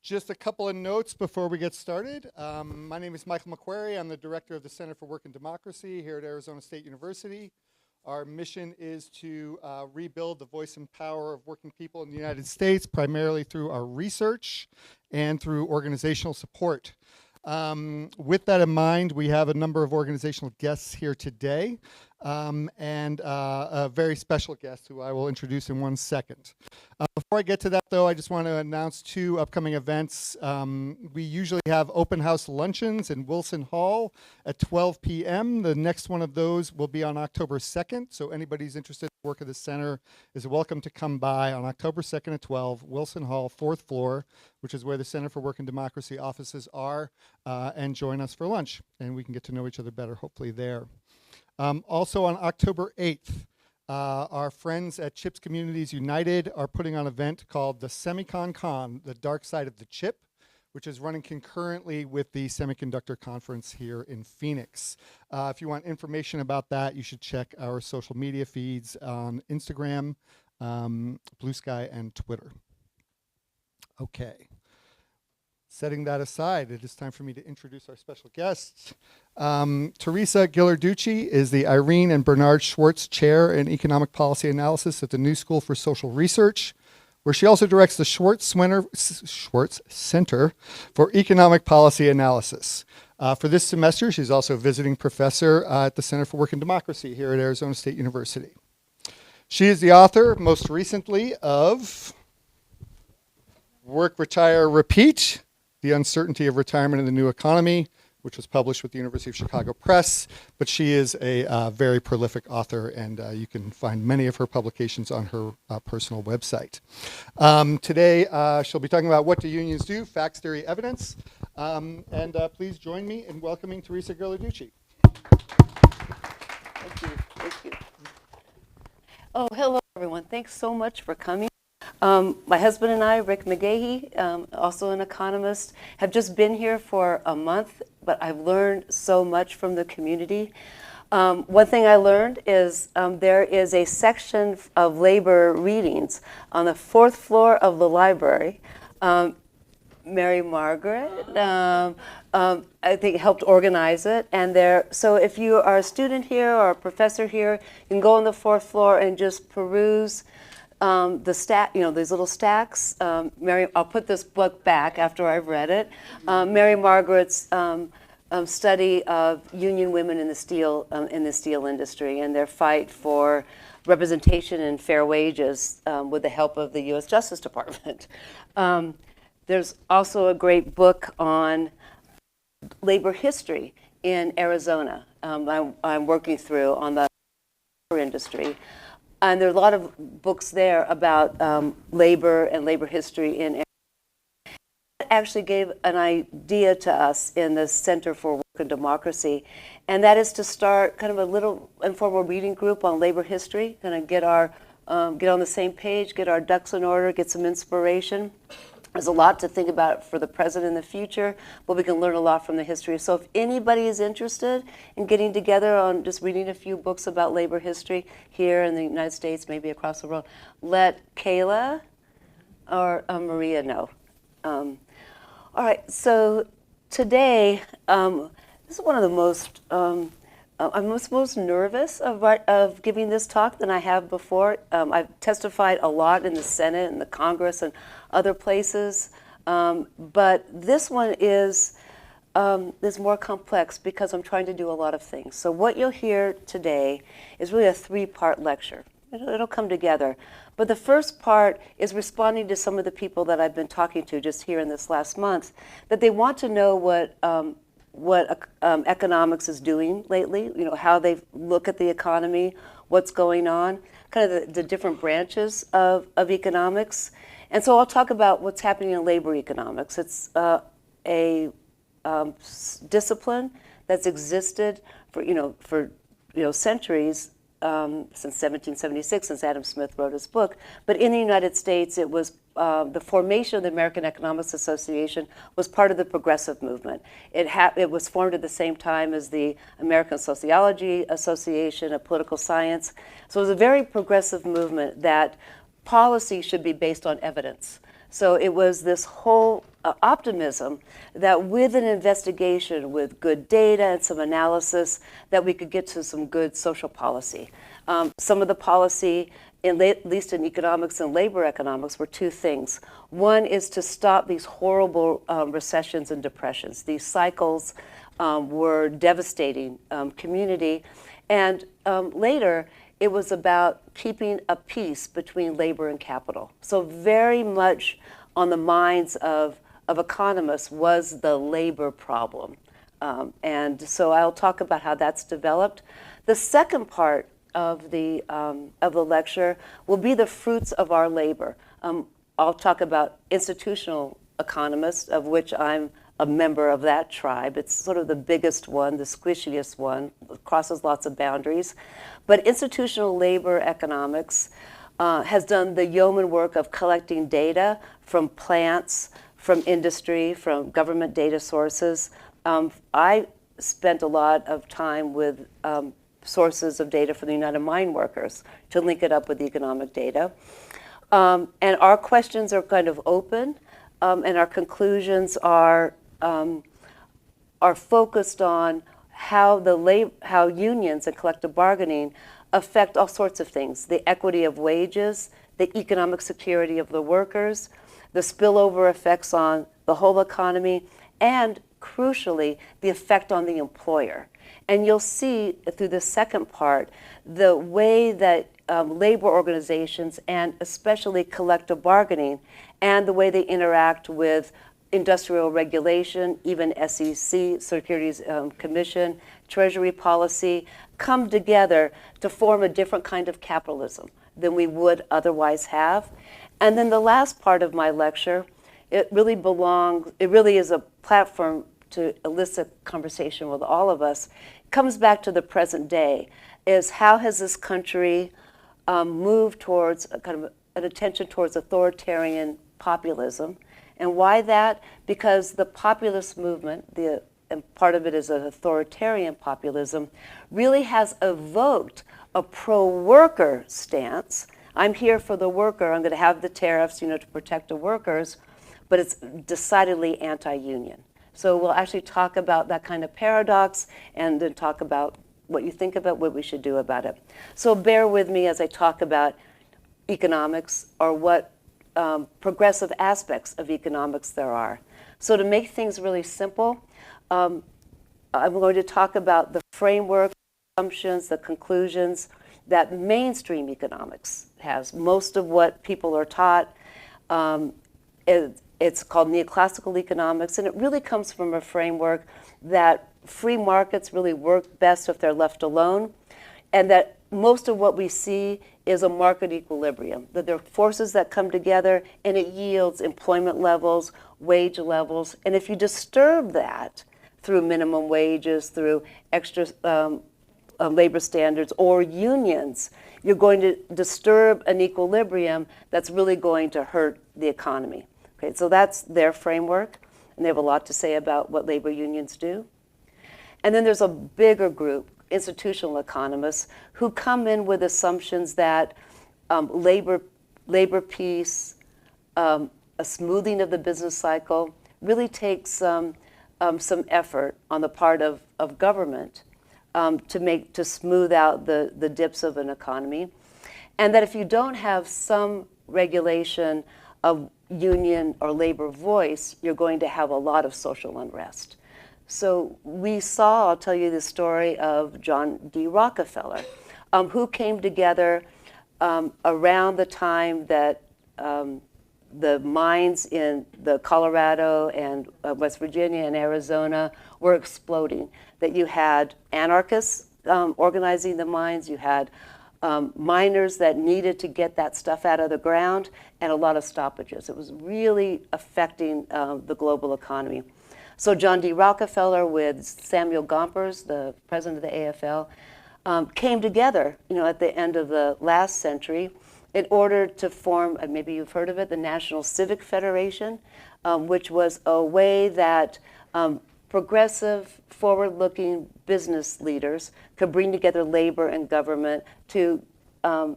Just a couple of notes before we get started. My name is Michael McQuarrie. I'm the director of the Center for Work and Democracy here at Arizona State University. Our mission is to rebuild the voice and power of working people in the United States, primarily through our research and through organizational support. With that in mind, we have a number of organizational guests here today, and a very special guest who I will introduce in 1 second. Before I get to that, though, I just want to announce 2 upcoming events. We usually have open house luncheons in Wilson Hall at 12 p.m. The next one of those will be on October 2nd, so anybody who's interested in the work of the center is welcome to come by on October 2nd at 12, Wilson Hall, 4th floor, which is where the Center for Work and Democracy offices are, and join us for lunch, and we can get to know each other better, hopefully, there. Also on October 8th, our friends at Chips Communities United are putting on an event called the Semicon Con, the Dark Side of the Chip, which is running concurrently with the Semiconductor Conference here in Phoenix. If you want information about that, you should check our social media feeds on Instagram, Blue Sky, and Twitter. Okay. Setting that aside, it is time for me to introduce our special guests. Teresa Ghilarducci is the Irene and Bernard Schwartz Chair in Economic Policy Analysis at the New School for Social Research, where she also directs the Schwartz Center for Economic Policy Analysis. For this semester, she's also a visiting professor at the Center for Work and Democracy here at Arizona State University. She is the author, most recently, of Work, Retire, Repeat: The Uncertainty of Retirement in the New Economy, which was published with the University of Chicago Press. But she is a very prolific author, and you can find many of her publications on her personal website. Today, she'll be talking about what do unions do, facts, theory, evidence. Please join me in welcoming Teresa Ghilarducci. Thank you. Thank you. Oh, hello, everyone. Thanks so much for coming. My husband and I, Rick McGahey, also an economist, have just been here for a month, but I've learned so much from the community. One thing I learned is there is a section of labor readings on the 4th floor of the library. Mary Margaret, I think, helped organize it. And so if you are a student here or a professor here, you can go on the 4th floor and just peruse these little stacks. I'll put this book back after I've read it. Mary Margaret's study of union women in the steel industry and their fight for representation and fair wages with the help of the U.S. Justice Department. There's also a great book on labor history in Arizona. I'm working through on the industry. And there are a lot of books there about labor and labor history in Arizona. It actually gave an idea to us in the Center for Work and Democracy, and that is to start kind of a little informal reading group on labor history, kind of get on the same page, get our ducks in order, get some inspiration. There's a lot to think about for the present and the future, but we can learn a lot from the history. So if anybody is interested in getting together on just reading a few books about labor history here in the United States, maybe across the world, let Kayla or Maria know. All right, so today, this is one of the most, I'm most nervous of giving this talk than I have before. I've testified a lot in the Senate and the Congress and other places, but this one is more complex because I'm trying to do a lot of things. So what you'll hear today is really a 3-part lecture. It'll come together. But the first part is responding to some of the people that I've been talking to just here in this last month, that they want to know what economics is doing lately, how they look at the economy, what's going on, kind of the different branches of economics. And so I'll talk about what's happening in labor economics. It's a discipline that's existed for centuries, since 1776, since Adam Smith wrote his book. But in the United States, it was the formation of the American Economics Association was part of the progressive movement. It was formed at the same time as the American Sociology Association of Political Science. So it was a very progressive movement that policy should be based on evidence. So it was this whole optimism that with an investigation, with good data and some analysis, that we could get to some good social policy. Some of the policy, at least in economics and labor economics, were two things. One is to stop these horrible recessions and depressions. These cycles were devastating community. And later, it was about keeping a peace between labor and capital. So very much on the minds of economists was the labor problem. And so I'll talk about how that's developed. The second part of the lecture will be the fruits of our labor. I'll talk about institutional economists, of which I'm a member of that tribe. It's sort of the biggest one, the squishiest one, crosses lots of boundaries. But institutional labor economics has done the yeoman work of collecting data from plants, from industry, from government data sources. I spent a lot of time with sources of data for the United Mine Workers to link it up with economic data. And our questions are kind of open, and our conclusions are focused on how unions and collective bargaining affect all sorts of things: the equity of wages, the economic security of the workers, the spillover effects on the whole economy, and crucially, the effect on the employer. And you'll see through the second part the way that labor organizations, and especially collective bargaining, and the way they interact with industrial regulation, even SEC, Securities Commission, Treasury policy, come together to form a different kind of capitalism than we would otherwise have. And then the last part of my lecture, it really is a platform to elicit conversation with all of us. It comes back to the present day, is how has this country moved towards a kind of an attention towards authoritarian populism. And why that? Because the populist movement, and part of it is an authoritarian populism, really has evoked a pro-worker stance. I'm here for the worker. I'm going to have the tariffs, to protect the workers, but it's decidedly anti-union. So we'll actually talk about that kind of paradox and then talk about what you think about what we should do about it. So bear with me as I talk about economics, or what progressive aspects of economics there are. So to make things really simple, I'm going to talk about the framework, assumptions, the conclusions that mainstream economics has. Most of what people are taught, it's called neoclassical economics, and it really comes from a framework that free markets really work best if they're left alone, and that most of what we see is a market equilibrium, that there are forces that come together and it yields employment levels, wage levels, and if you disturb that through minimum wages, through extra labor standards or unions, you're going to disturb an equilibrium that's really going to hurt the economy. Okay, so that's their framework, and they have a lot to say about what labor unions do. And then there's a bigger group, institutional economists, who come in with assumptions that labor peace, a smoothing of the business cycle, really takes some effort on the part of government to smooth out the dips of an economy, and that if you don't have some regulation of union or labor voice, you're going to have a lot of social unrest. So we saw, I'll tell you the story of John D. Rockefeller, who came together around the time that the mines in the Colorado and West Virginia and Arizona were exploding, that you had anarchists organizing the mines, you had miners that needed to get that stuff out of the ground, and a lot of stoppages. It was really affecting the global economy. So John D. Rockefeller with Samuel Gompers, the president of the AFL, came together, at the end of the last century in order to form, and maybe you've heard of it, the National Civic Federation, which was a way that progressive, forward-looking business leaders could bring together labor and government to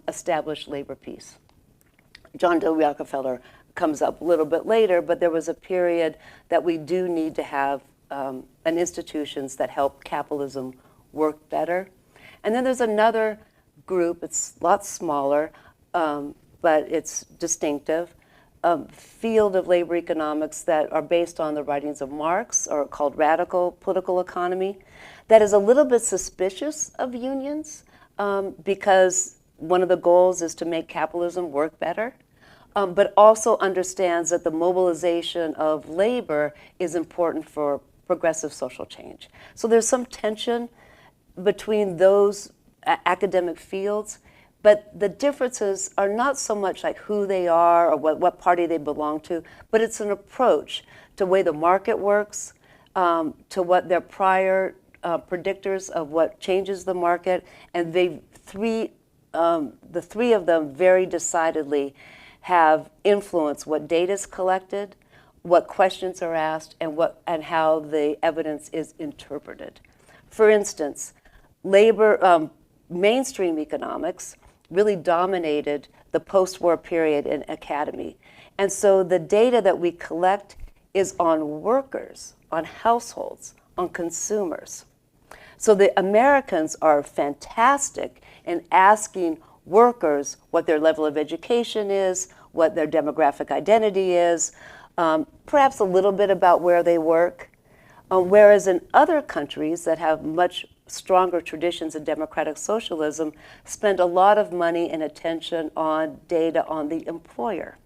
establish labor peace. John D. Rockefeller comes up a little bit later, but there was a period that we do need to have an institutions that help capitalism work better. And then there's another group, it's a lot smaller, but it's distinctive, field of labor economics that are based on the writings of Marx, or called radical political economy, that is a little bit suspicious of unions because one of the goals is to make capitalism work better, but also understands that the mobilization of labor is important for progressive social change. So there's some tension between those academic fields, but the differences are not so much like who they are or what party they belong to, but it's an approach to the way the market works, to what their prior predictors of what changes the market, and the three of them very decidedly have influenced what data is collected, what questions are asked, and how the evidence is interpreted. For instance, mainstream economics really dominated the post-war period in academy. And so the data that we collect is on workers, on households, on consumers. So the Americans are fantastic in asking workers what their level of education is, what their demographic identity is, perhaps a little bit about where they work. Whereas in other countries that have much stronger traditions in democratic socialism, spend a lot of money and attention on data on the employer,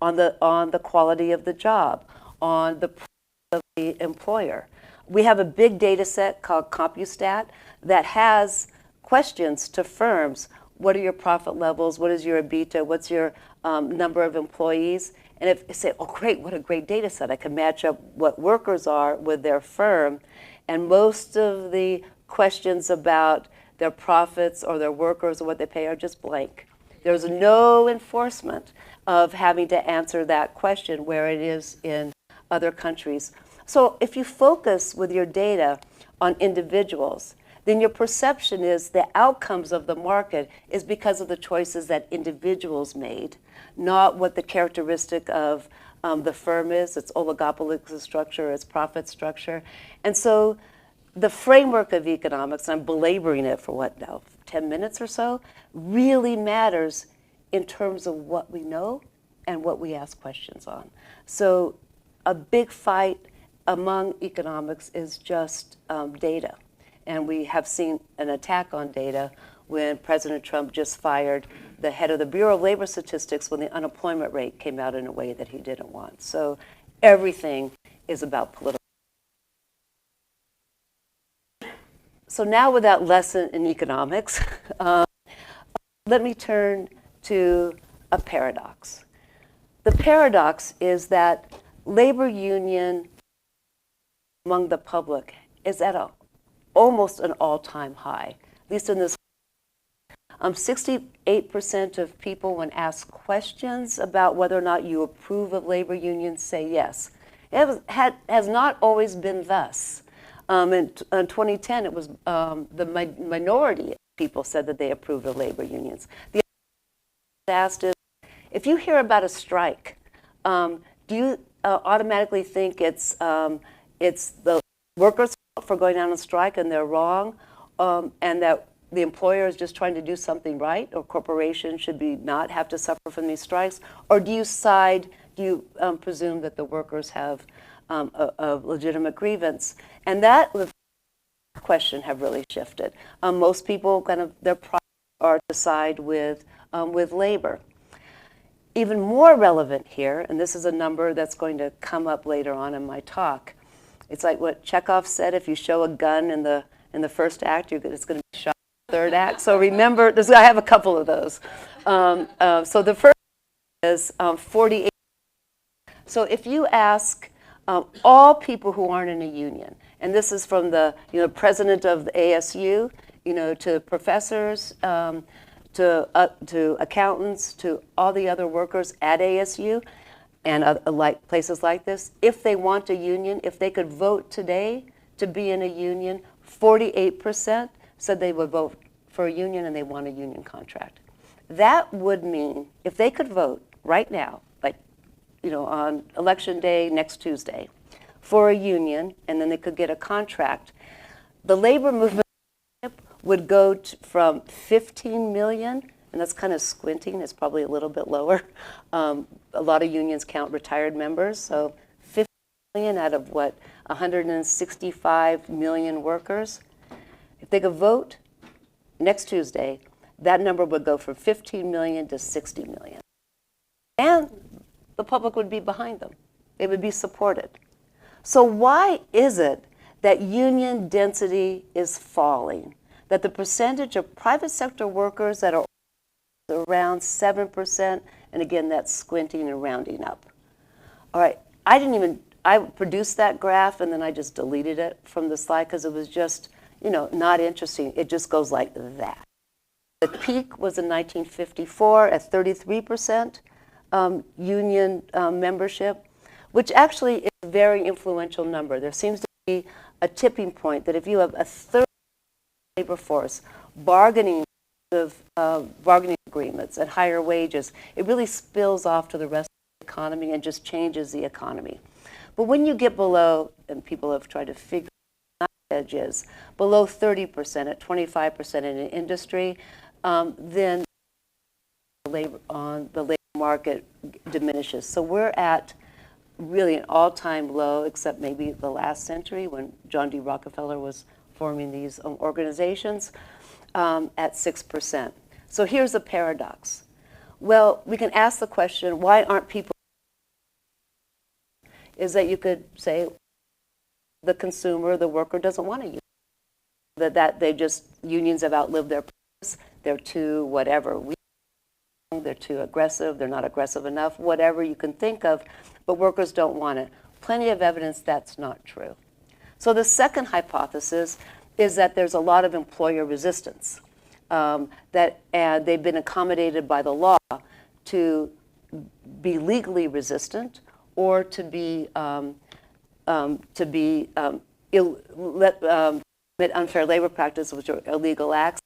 on the quality of the job, on the price of the employer. We have a big data set called CompuStat that has questions to firms. What are your profit levels? What is your EBITDA? What's your number of employees? And if you say, oh great, what a great data set. I can match up what workers are with their firm. And most of the questions about their profits or their workers or what they pay are just blank. There's no enforcement of having to answer that question where it is in other countries. So if you focus with your data on individuals, then your perception is the outcomes of the market is because of the choices that individuals made, not what the characteristic of the firm is, its oligopolistic structure, its profit structure. And so the framework of economics, and I'm belaboring it for 10 minutes or so, really matters in terms of what we know and what we ask questions on. So a big fight among economics is just data. And we have seen an attack on data when President Trump just fired the head of the Bureau of Labor Statistics when the unemployment rate came out in a way that he didn't want. So everything is about political. So now with that lesson in economics, let me turn to a paradox. The paradox is that labor union among the public is at almost an all-time high, at least in this. 68% of people, when asked questions about whether or not you approve of labor unions, say yes. It has not always been thus. In 2010, it was the minority of people said that they approved of labor unions. The asked is, if you hear about a strike, do you automatically think it's the workers' fault for going on a strike and they're wrong, and that the employer is just trying to do something right, or corporations should not have to suffer from these strikes? Or do you presume that the workers have a legitimate grievance? And that question have really shifted. Most people their priorities are to side with labor. Even more relevant here, and this is a number that's going to come up later on in my talk, it's like what Chekhov said: if you show a gun in the first act, it's going to be shot in the third act. So remember, I have a couple of those. So the first is 48. So if you ask all people who aren't in a union, and this is from the president of the ASU, to professors, to accountants, to all the other workers at ASU, and like places like this, if they want a union, if they could vote today to be in a union, 48% said they would vote for a union and they want a union contract. That would mean, if they could vote right now, like on election day next Tuesday for a union, and then they could get a contract. The labor movement would go from 15 million, and that's kind of squinting, it's probably a little bit lower. A lot of unions count retired members, so 15 million out of what, 165 million workers. If they could vote next Tuesday, that number would go from 15 million to 60 million. And the public would be behind them. They would be supported. So why is it that union density is falling? That the percentage of private sector workers that are around 7%, and again, that's squinting and rounding up. All right, I produced that graph and then I just deleted it from the slide because it was just, not interesting. It just goes like that. The peak was in 1954 at 33% union membership, which actually is a very influential number. There seems to be a tipping point that if you have a third labor force bargaining agreements at higher wages, it really spills off to the rest of the economy and just changes the economy. But when you get below, and people have tried to figure out what the edge is, below 30% at 25% in an industry, then the labor market diminishes. So we're at really an all-time low, except maybe the last century when John D. Rockefeller was forming these organizations, at 6%. So here's a paradox. Well, we can ask the question, why aren't people? Is that you could say the consumer, the worker doesn't want to use it. That unions have outlived their purpose, they're too whatever, they're too aggressive, they're not aggressive enough, whatever you can think of, but workers don't want it. Plenty of evidence that's not true. So the second hypothesis is that there's a lot of employer resistance, and they've been accommodated by the law to be legally resistant or to be unfair labor practice, which are illegal acts,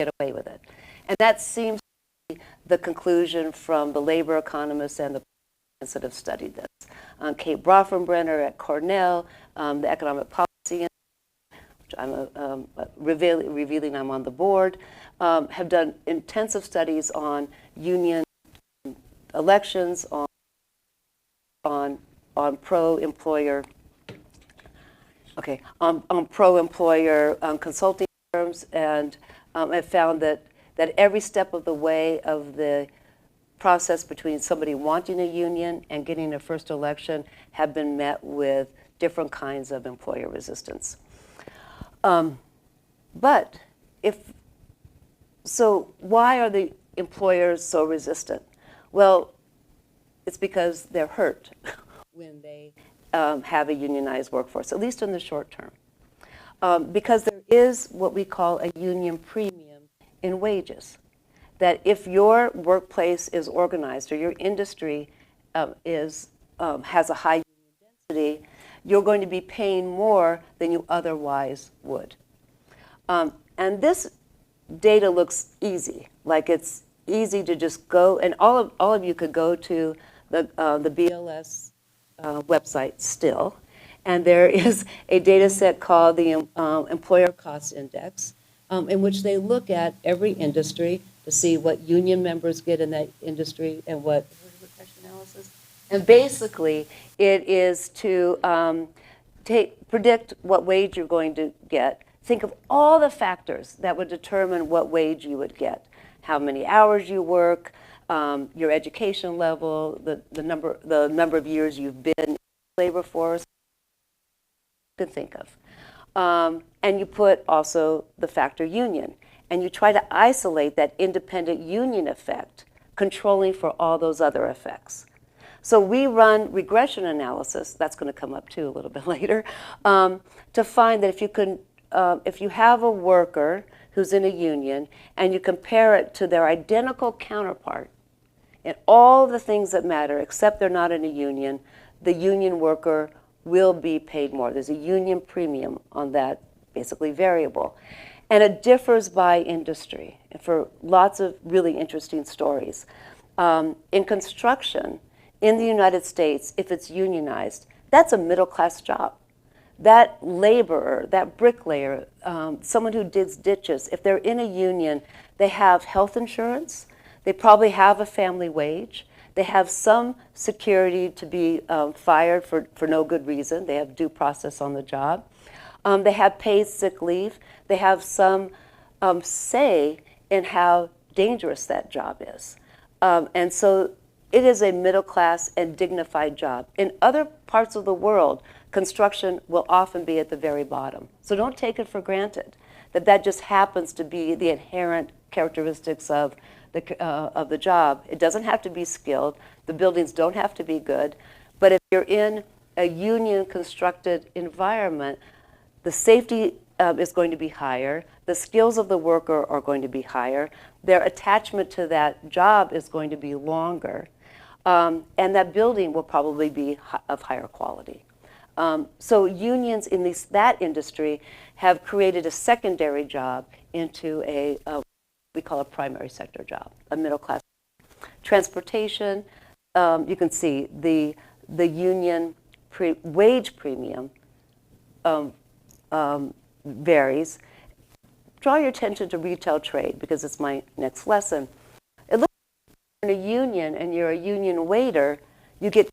get away with it. And that seems to be the conclusion from the labor economists and the that have studied this. Kate Brofenbrenner at Cornell, the Economic Policy, which I'm revealing I'm on the board, have done intensive studies on union elections, on pro-employer, on pro-employer consulting firms, and have found that every step of the way of the process between somebody wanting a union and getting a first election have been met with different kinds of employer resistance. So why are the employers so resistant? Well, it's because they're hurt when they have a unionized workforce, at least in the short term. Because there is what we call a union premium in wages. That if your workplace is organized or your industry has a high union density, you're going to be paying more than you otherwise would. And this data looks easy, like it's easy to just go, and all of you could go to the BLS website still, and there is a data set called the Employer Cost Index, in which they look at every industry to see what union members get in that industry and what repression analysis. And basically, it is to predict what wage you're going to get. Think of all the factors that would determine what wage you would get. How many hours you work, your education level, the number of years you've been in the labor force, you can think of. And you put also the factor union. And you try to isolate that independent union effect, controlling for all those other effects. So we run regression analysis, that's going to come up too a little bit later, to find that if you have a worker who's in a union and you compare it to their identical counterpart in all the things that matter, except they're not in a union, the union worker will be paid more. There's a union premium on that basically variable. And it differs by industry for lots of really interesting stories. In construction, in the United States, if it's unionized, that's a middle-class job. That laborer, that bricklayer, someone who digs ditches, if they're in a union, they have health insurance, they probably have a family wage, they have some security to be fired for no good reason, they have due process on the job, they have paid sick leave, they have some say in how dangerous that job is. And so it is a middle class and dignified job. In other parts of the world, construction will often be at the very bottom. So don't take it for granted that that just happens to be the inherent characteristics of the job. It doesn't have to be skilled. The buildings don't have to be good. But if you're in a union constructed environment, the safety is going to be higher. The skills of the worker are going to be higher. Their attachment to that job is going to be longer. And that building will probably be of higher quality. So unions in that industry have created a secondary job into a we call a primary sector job, a middle class. Transportation, you can see the union wage premium varies. Draw your attention to retail trade because it's my next lesson. It looks like if you're in a union and you're a union waiter, you get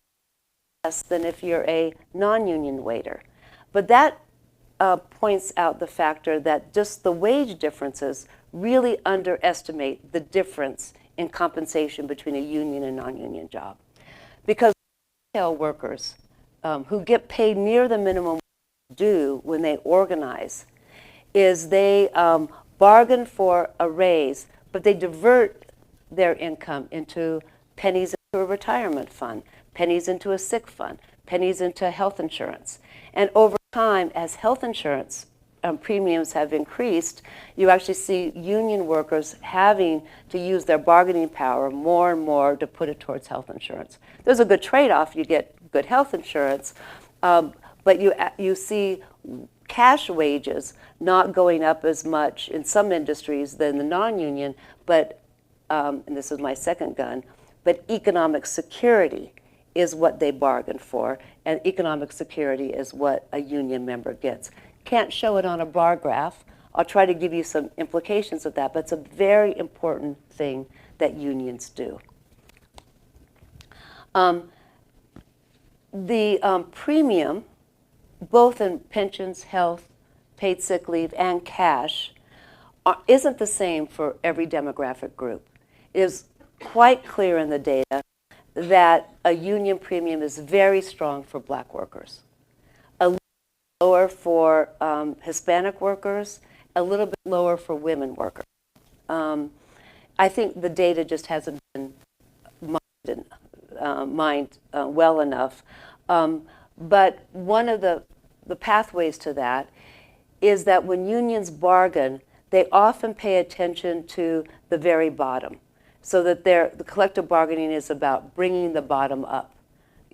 less than if you're a non-union waiter. But that points out the factor that just the wage differences really underestimate the difference in compensation between a union and non-union job. Because retail workers who get paid near the minimum due when they organize is they bargain for a raise, but they divert their income into pennies into a retirement fund, pennies into a sick fund, pennies into health insurance. And over time, as health insurance premiums have increased, you actually see union workers having to use their bargaining power more and more to put it towards health insurance. There's a good trade-off. You get good health insurance, but you see cash wages not going up as much in some industries than the non-union, but, and this is my second gun, but economic security is what they bargain for, and economic security is what a union member gets. Can't show it on a bar graph. I'll try to give you some implications of that, but it's a very important thing that unions do. The premium, both in pensions, health, paid sick leave, and cash, isn't the same for every demographic group. It is quite clear in the data that a union premium is very strong for black workers, a little lower for Hispanic workers, a little bit lower for women workers. I think the data just hasn't been mined well enough. But one of the pathways to that is that when unions bargain, they often pay attention to the very bottom, so that the collective bargaining is about bringing the bottom up.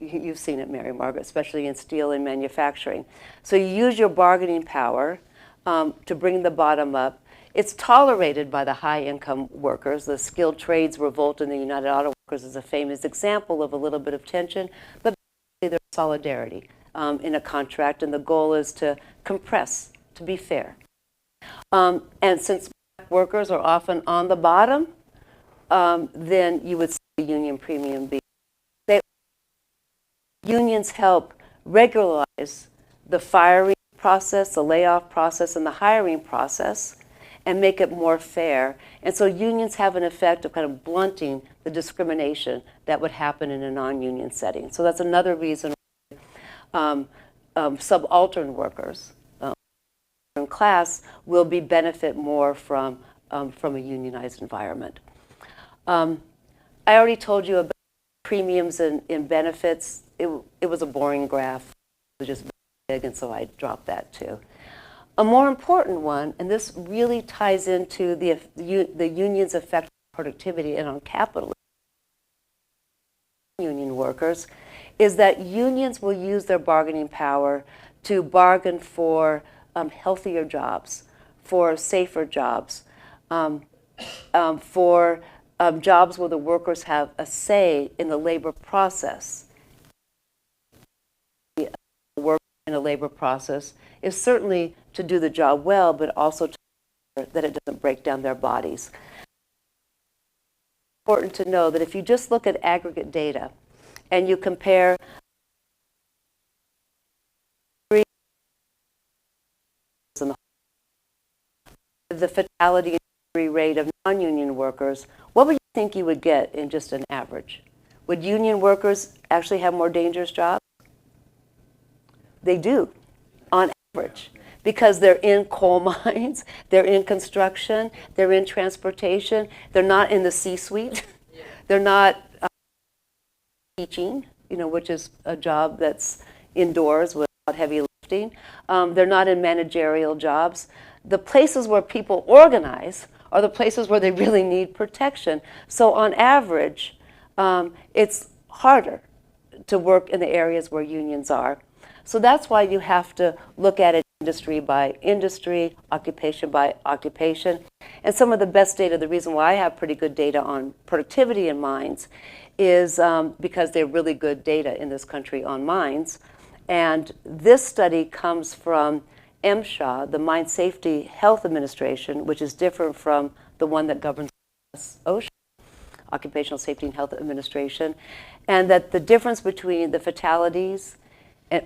You've seen it, Mary Margaret, especially in steel and manufacturing. So you use your bargaining power to bring the bottom up. It's tolerated by the high-income workers. The skilled trades revolt in the United Auto Workers is a famous example of a little bit of tension, but there's solidarity in a contract, and the goal is to compress, to be fair. And since black workers are often on the bottom, then you would see the union premium be. Unions help regularize the firing process, the layoff process, and the hiring process, and make it more fair. And so unions have an effect of kind of blunting the discrimination that would happen in a non-union setting. So that's another reason subaltern workers in class will benefit more from a unionized environment. I already told you about premiums and benefits. It was a boring graph. It was just big, and so I dropped that too. A more important one, and this really ties into the union's effect on productivity and on capitalism, union workers, is that unions will use their bargaining power to bargain for healthier jobs, for safer jobs, for jobs where the workers have a say in the labor process. Work in a labor process is certainly to do the job well, but also to ensure that it doesn't break down their bodies. It's important to know that if you just look at aggregate data and you compare the fatality and injury rate of non-union workers, what would you think you would get in just an average? Would union workers actually have more dangerous jobs? They do, on average, because they're in coal mines, they're in construction, they're in transportation, they're not in the C-suite, they're not teaching, which is a job that's indoors without heavy lifting. They're not in managerial jobs. The places where people organize are the places where they really need protection. So on average, it's harder to work in the areas where unions are. So that's why you have to look at it industry by industry, occupation by occupation. And some of the best data, the reason why I have pretty good data on productivity in mines is because they're really good data in this country on mines. And this study comes from MSHA, the Mine Safety Health Administration, which is different from the one that governs OSHA, Occupational Safety and Health Administration, and that the difference between the fatalities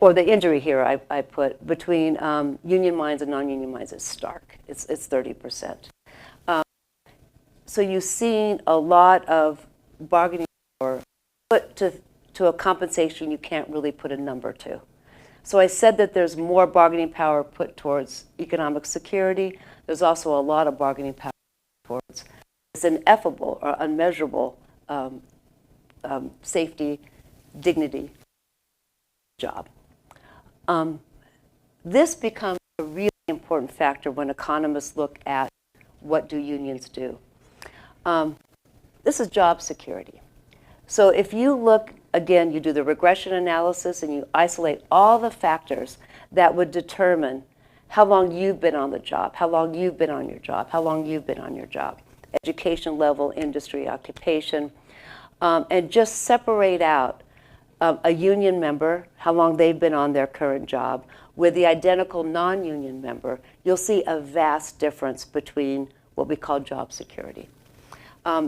or the injury here I put between union mines and non-union mines is stark. It's 30%. So you've seen a lot of bargaining power put to a compensation you can't really put a number to. So I said that there's more bargaining power put towards economic security. There's also a lot of bargaining power towards this ineffable or unmeasurable safety, dignity job. This becomes a really important factor when economists look at what do unions do. This is job security. So if you look, again, you do the regression analysis and you isolate all the factors that would determine how long you've been on the job, how long you've been on your job, how long you've been on your job, education level, industry, occupation, and just separate out a union member, how long they've been on their current job, with the identical non-union member, you'll see a vast difference between what we call job security.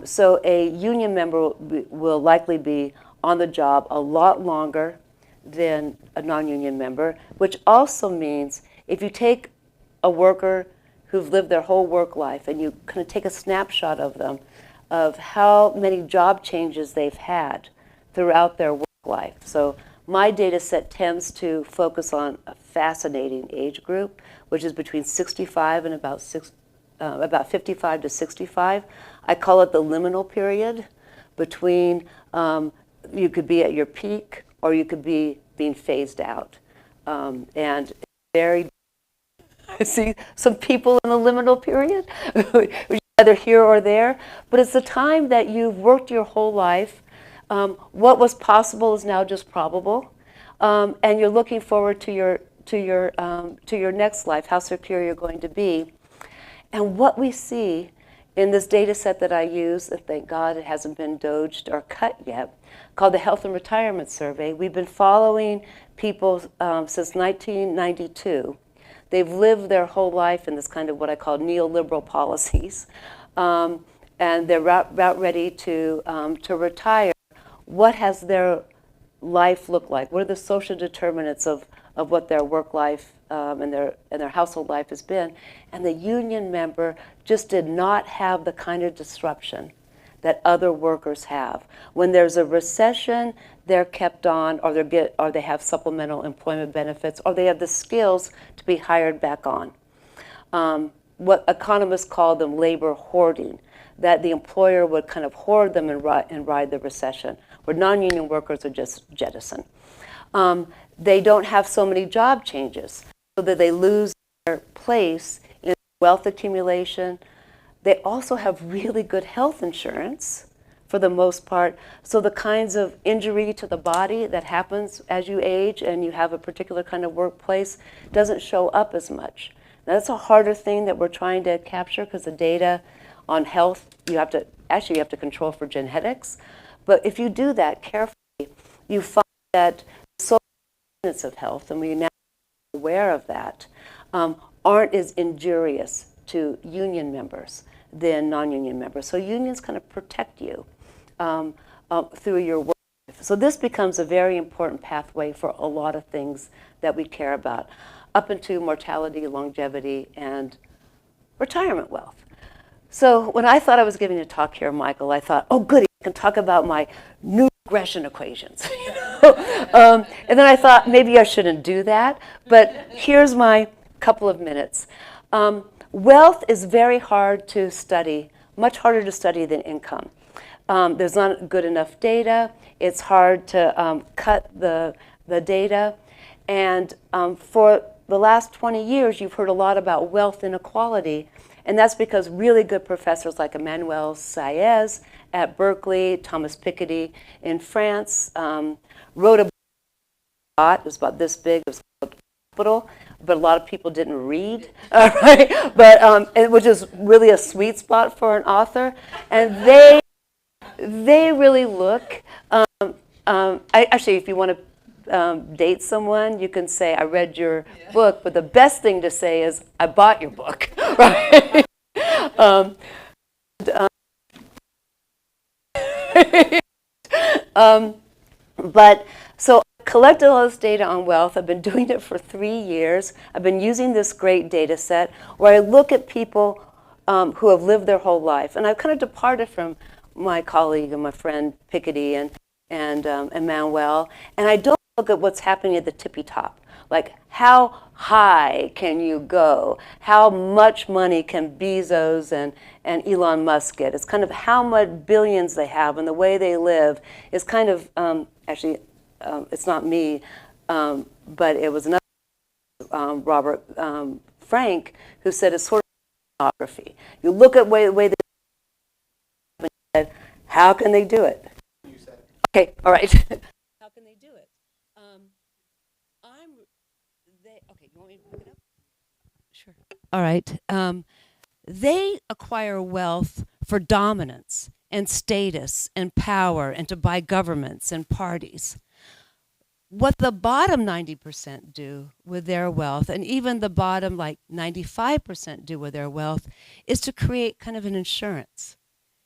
So a union member will likely be on the job a lot longer than a non-union member, which also means if you take a worker who've lived their whole work life and you kind of take a snapshot of them, of how many job changes they've had throughout their work life. So my data set tends to focus on a fascinating age group, which is between 65 and about 55 to 65. I call it the liminal period between you could be at your peak or you could be being phased out. And very, I see some people in the liminal period, which is either here or there, but it's the time that you've worked your whole life. What was possible is now just probable, and you're looking forward to your next life, how secure you're going to be. And what we see in this data set that I use, and thank God it hasn't been doged or cut yet, called the Health and Retirement Survey. We've been following people since 1992. They've lived their whole life in this kind of what I call neoliberal policies, and they're about ready to retire. What has their life looked like? What are the social determinants of what their work life and their household life has been? And the union member just did not have the kind of disruption that other workers have. When there's a recession, they're kept on, or they have supplemental employment benefits, or they have the skills to be hired back on. What economists call them labor hoarding, that the employer would kind of hoard them and ride the recession, where non-union workers are just jettisoned. They don't have so many job changes, so that they lose their place in wealth accumulation. They also have really good health insurance for the most part, so the kinds of injury to the body that happens as you age and you have a particular kind of workplace doesn't show up as much. Now, that's a harder thing that we're trying to capture because the data on health. You have to control for genetics. But if you do that carefully, you find that social determinants of health, and we now are aware of that, aren't as injurious to union members than non-union members. So unions kind of protect you through your work. So this becomes a very important pathway for a lot of things that we care about, up into mortality, longevity, and retirement wealth. So when I thought I was giving a talk here, Michael, I thought, oh, goody, I can talk about my new regression equations. And then I thought maybe I shouldn't do that, but here's my couple of minutes. Wealth is very hard to study, much harder to study than income. There's not good enough data. It's hard to cut the data. And for the last 20 years, you've heard a lot about wealth inequality. And that's because really good professors like Emmanuel Saez at Berkeley, Thomas Piketty in France, wrote a book. It was about this big. It was called Capital, but a lot of people didn't read, right? But which is really a sweet spot for an author. And they really look. Actually, if you want to date someone, you can say, I read your book, but the best thing to say is, I bought your book, right? But so I collected all this data on wealth. I've been doing it for 3 years. I've been using this great data set where I look at people who have lived their whole life. And I've kind of departed from my colleague and my friend Piketty and Emmanuel, and I don't look at what's happening at the tippy top. Like, how high can you go? How much money can Bezos and Elon Musk get? It's kind of how much billions they have and the way they live is kind of, it's not me, but it was another Robert Frank who said it's sort of pornography. You look at the way they live, how can they do it? You said. Okay, all right. How can they do it? Okay, you want me to pick it up? Sure. All right. They acquire wealth for dominance and status and power and to buy governments and parties. What the bottom 90% do with their wealth, and even the bottom 95% do with their wealth, is to create kind of an insurance.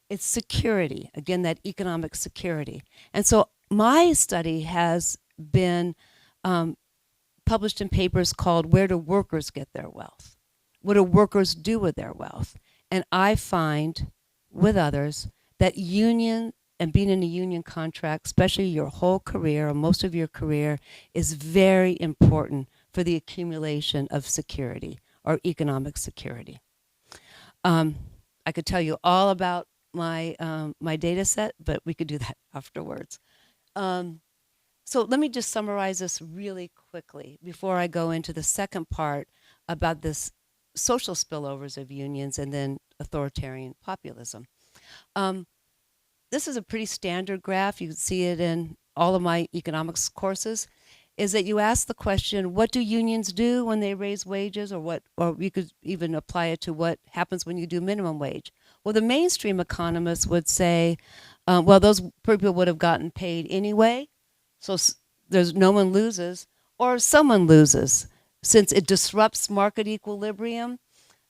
It's security, again, that economic security. And so my study has been published in papers called Where Do Workers Get Their Wealth? What do workers do with their wealth? And I find, with others, that union and being in a union contract, especially your whole career or most of your career, is very important for the accumulation of security or economic security. I could tell you all about my data set, but we could do that afterwards. So let me just summarize this really quickly before I go into the second part about this social spillovers of unions and then authoritarian populism. This is a pretty standard graph. You can see it in all of my economics courses, is that you ask the question, what do unions do when they raise wages, or you could even apply it to what happens when you do minimum wage. Well, the mainstream economists would say, well, those people would have gotten paid anyway, so there's no one loses, or someone loses. Since it disrupts market equilibrium,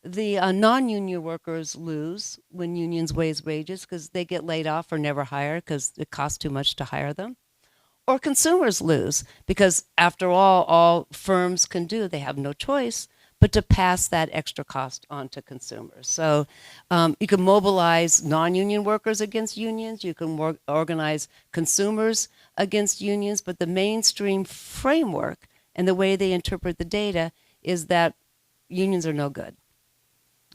the non-union workers lose when unions raise wages because they get laid off or never hired because it costs too much to hire them. Or consumers lose because, after all firms can do, they have no choice but to pass that extra cost on to consumers. So you can mobilize non-union workers against unions, you can organize consumers against unions, but the mainstream framework and the way they interpret the data is that unions are no good.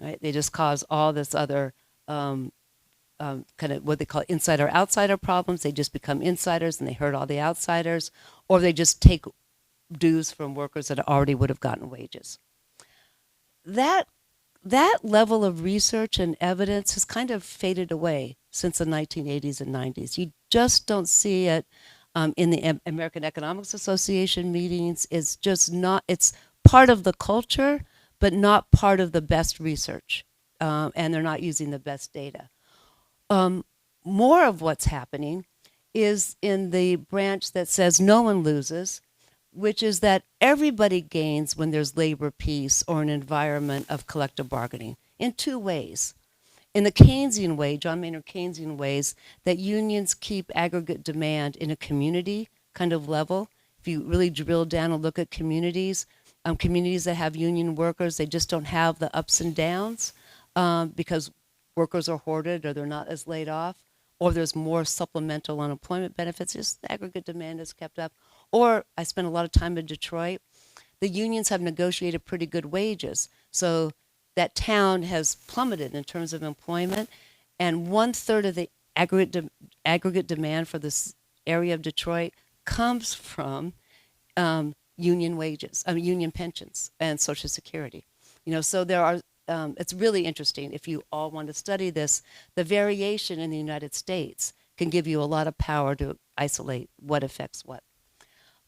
Right? They just cause all this other kind of what they call insider-outsider problems. They just become insiders and they hurt all the outsiders, or they just take dues from workers that already would have gotten wages. That level of research and evidence has kind of faded away since the 1980s and 90s. You just don't see it in the American Economics Association meetings. It's just not, it's part of the culture, but not part of the best research and they're not using the best data. More of what's happening is in the branch that says no one loses, which is that everybody gains when there's labor peace or an environment of collective bargaining in two ways. In the Keynesian way, John Maynard Keynesian ways, that unions keep aggregate demand in a community kind of level. If you really drill down and look at communities, communities that have union workers, they just don't have the ups and downs because workers are hoarded or they're not as laid off, or there's more supplemental unemployment benefits. Just the aggregate demand is kept up. Or I spent a lot of time in Detroit. The unions have negotiated pretty good wages. So that town has plummeted in terms of employment, and 1/3 of the aggregate demand for this area of Detroit comes from union wages, union pensions, and Social Security. So there are. It's really interesting if you all want to study this. The variation in the United States can give you a lot of power to isolate what affects what.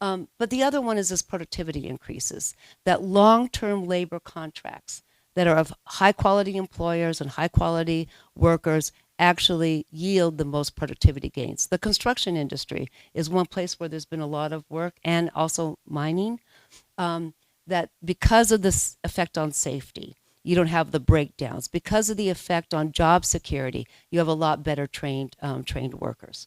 But the other one is this productivity increases, that long-term labor contracts that are of high-quality employers and high-quality workers actually yield the most productivity gains. The construction industry is one place where there's been a lot of work, and also mining, that because of this effect on safety, you don't have the breakdowns. Because of the effect on job security, you have a lot better trained workers.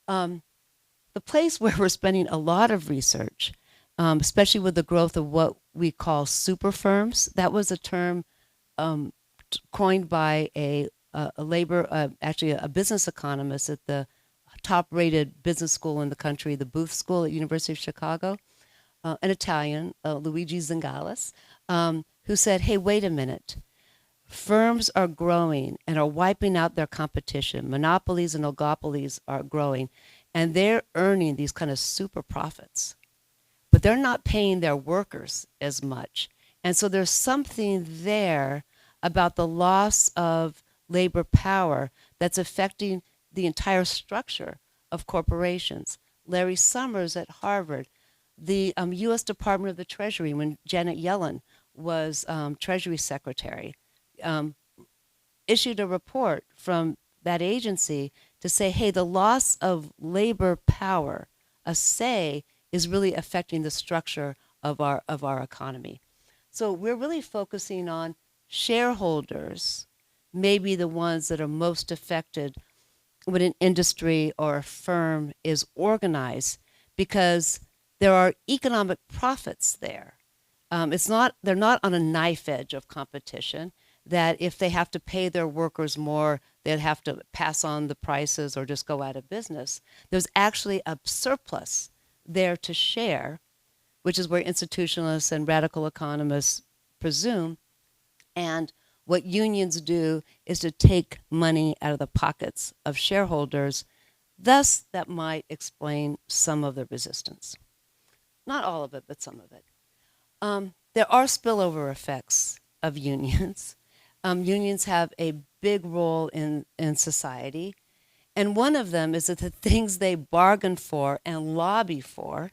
The place where we're spending a lot of research, especially with the growth of what we call super firms, that was a term coined by a business economist at the top-rated business school in the country, the Booth School at University of Chicago, an Italian, Luigi Zingales, who said, hey, wait a minute. Firms are growing and are wiping out their competition. Monopolies and oligopolies are growing, and they're earning these kind of super profits. But they're not paying their workers as much. And so there's something there about the loss of labor power that's affecting the entire structure of corporations. Larry Summers at Harvard, the U.S. Department of the Treasury, when Janet Yellen was Treasury Secretary, issued a report from that agency to say, hey, the loss of labor power, a say, is really affecting the structure of our economy. So we're really focusing on shareholders, maybe the ones that are most affected when an industry or a firm is organized, because there are economic profits there. They're not on a knife edge of competition, that if they have to pay their workers more, they'd have to pass on the prices or just go out of business. There's actually a surplus there to share, which is where institutionalists and radical economists presume. And what unions do is to take money out of the pockets of shareholders. Thus, that might explain some of the resistance. Not all of it, but some of it. There are spillover effects of unions. Unions have a big role in society. And one of them is that the things they bargain for and lobby for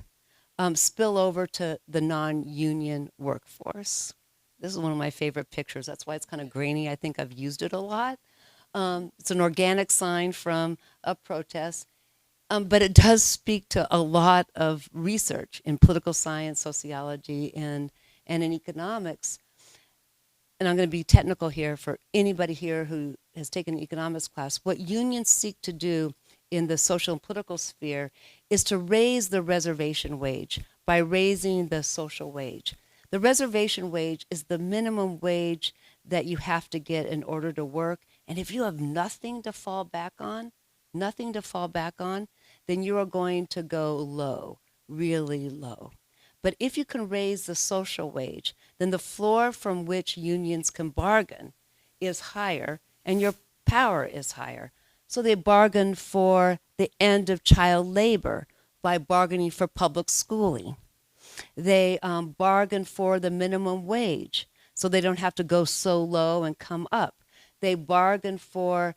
spill over to the non-union workforce. This is one of my favorite pictures. That's why it's kind of grainy. I think I've used it a lot. It's an organic sign from a protest. But it does speak to a lot of research in political science, sociology, and in economics. And I'm going to be technical here for anybody here who has taken an economics class. What unions seek to do in the social and political sphere is to raise the reservation wage by raising the social wage. The reservation wage is the minimum wage that you have to get in order to work. And if you have nothing to fall back on, then you are going to go low, really low. But if you can raise the social wage, then the floor from which unions can bargain is higher and your power is higher. So they bargain for the end of child labor by bargaining for public schooling. They bargain for the minimum wage so they don't have to go so low and come up. They bargain for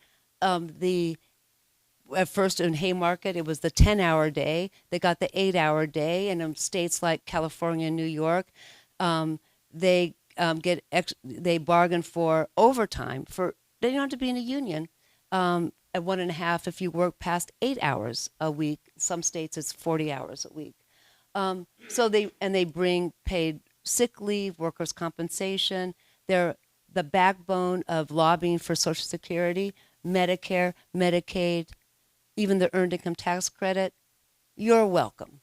at first in Haymarket, it was the 10-hour day. They got the 8-hour day. And in states like California and New York, they they bargain for overtime for, they don't have to be in a union, at 1.5 if you work past 8 hours a week. Some states it's 40 hours a week. So they bring paid sick leave, workers' compensation. They're the backbone of lobbying for Social Security, Medicare, Medicaid, even the Earned Income Tax Credit. You're welcome.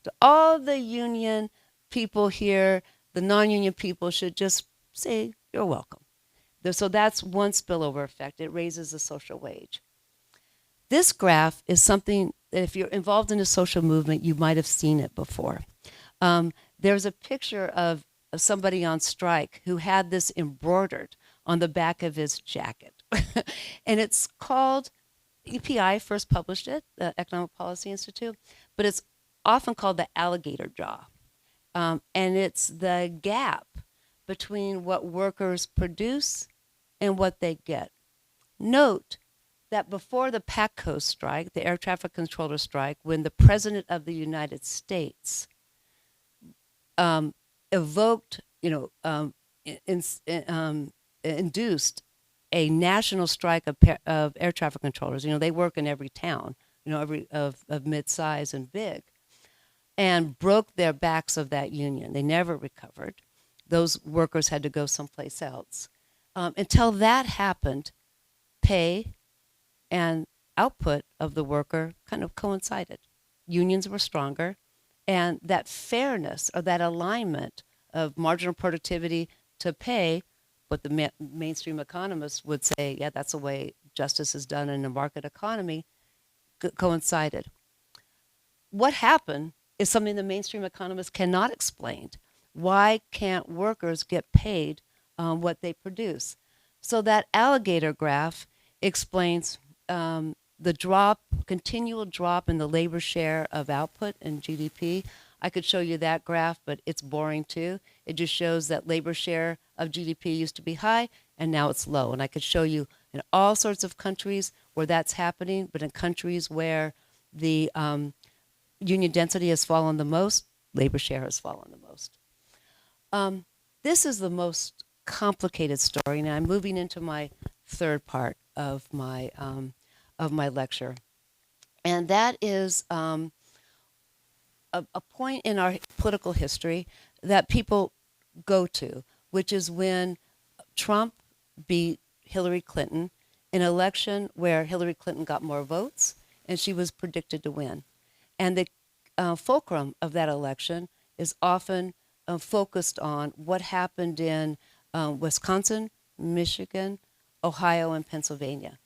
To all the union people here, the non-union people should just say, you're welcome. So that's one spillover effect. It raises the social wage. This graph is something that if you're involved in a social movement, you might have seen it before. There's a picture of somebody on strike who had this embroidered on the back of his jacket. And it's called, EPI first published it, the Economic Policy Institute, but it's often called the alligator jaw. And it's the gap between what workers produce and what they get. Note that before the PACCO strike, the air traffic controller strike, when the President of the United States evoked, induced a national strike of air traffic controllers. They work in every town, every of mid-size and big, and broke their backs of that union. They never recovered. Those workers had to go someplace else. Until that happened, pay and output of the worker kind of coincided. Unions were stronger, and that fairness or that alignment of marginal productivity to pay, what the mainstream economists would say, yeah, that's the way justice is done in a market economy, coincided. What happened is something the mainstream economists cannot explain. Why can't workers get paid what they produce? So that alligator graph explains the continual drop in the labor share of output in GDP. I could show you that graph, but it's boring too. It just shows that labor share of GDP used to be high, and now it's low. And I could show you in all sorts of countries where that's happening, but in countries where the union density has fallen the most, labor share has fallen the most. This is the most complicated story. Now I'm moving into my third part of my lecture, and that is a point in our political history that people go to, which is when Trump beat Hillary Clinton in an election where Hillary Clinton got more votes and she was predicted to win. And the fulcrum of that election is often focused on what happened in Wisconsin, Michigan, Ohio, and Pennsylvania.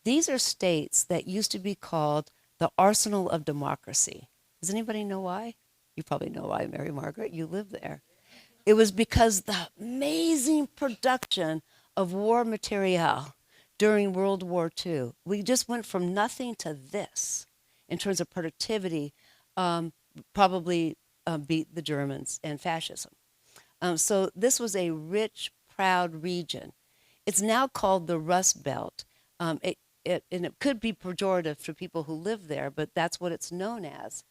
These are states that used to be called the arsenal of democracy. Does anybody know why? You probably know why, Mary Margaret. You live there. It was because the amazing production of war material during World War II. We just went from nothing to this in terms of productivity, probably beat the Germans and fascism. So this was a rich, proud region. It's now called the Rust Belt. And it could be pejorative for people who live there, but that's what it's known as.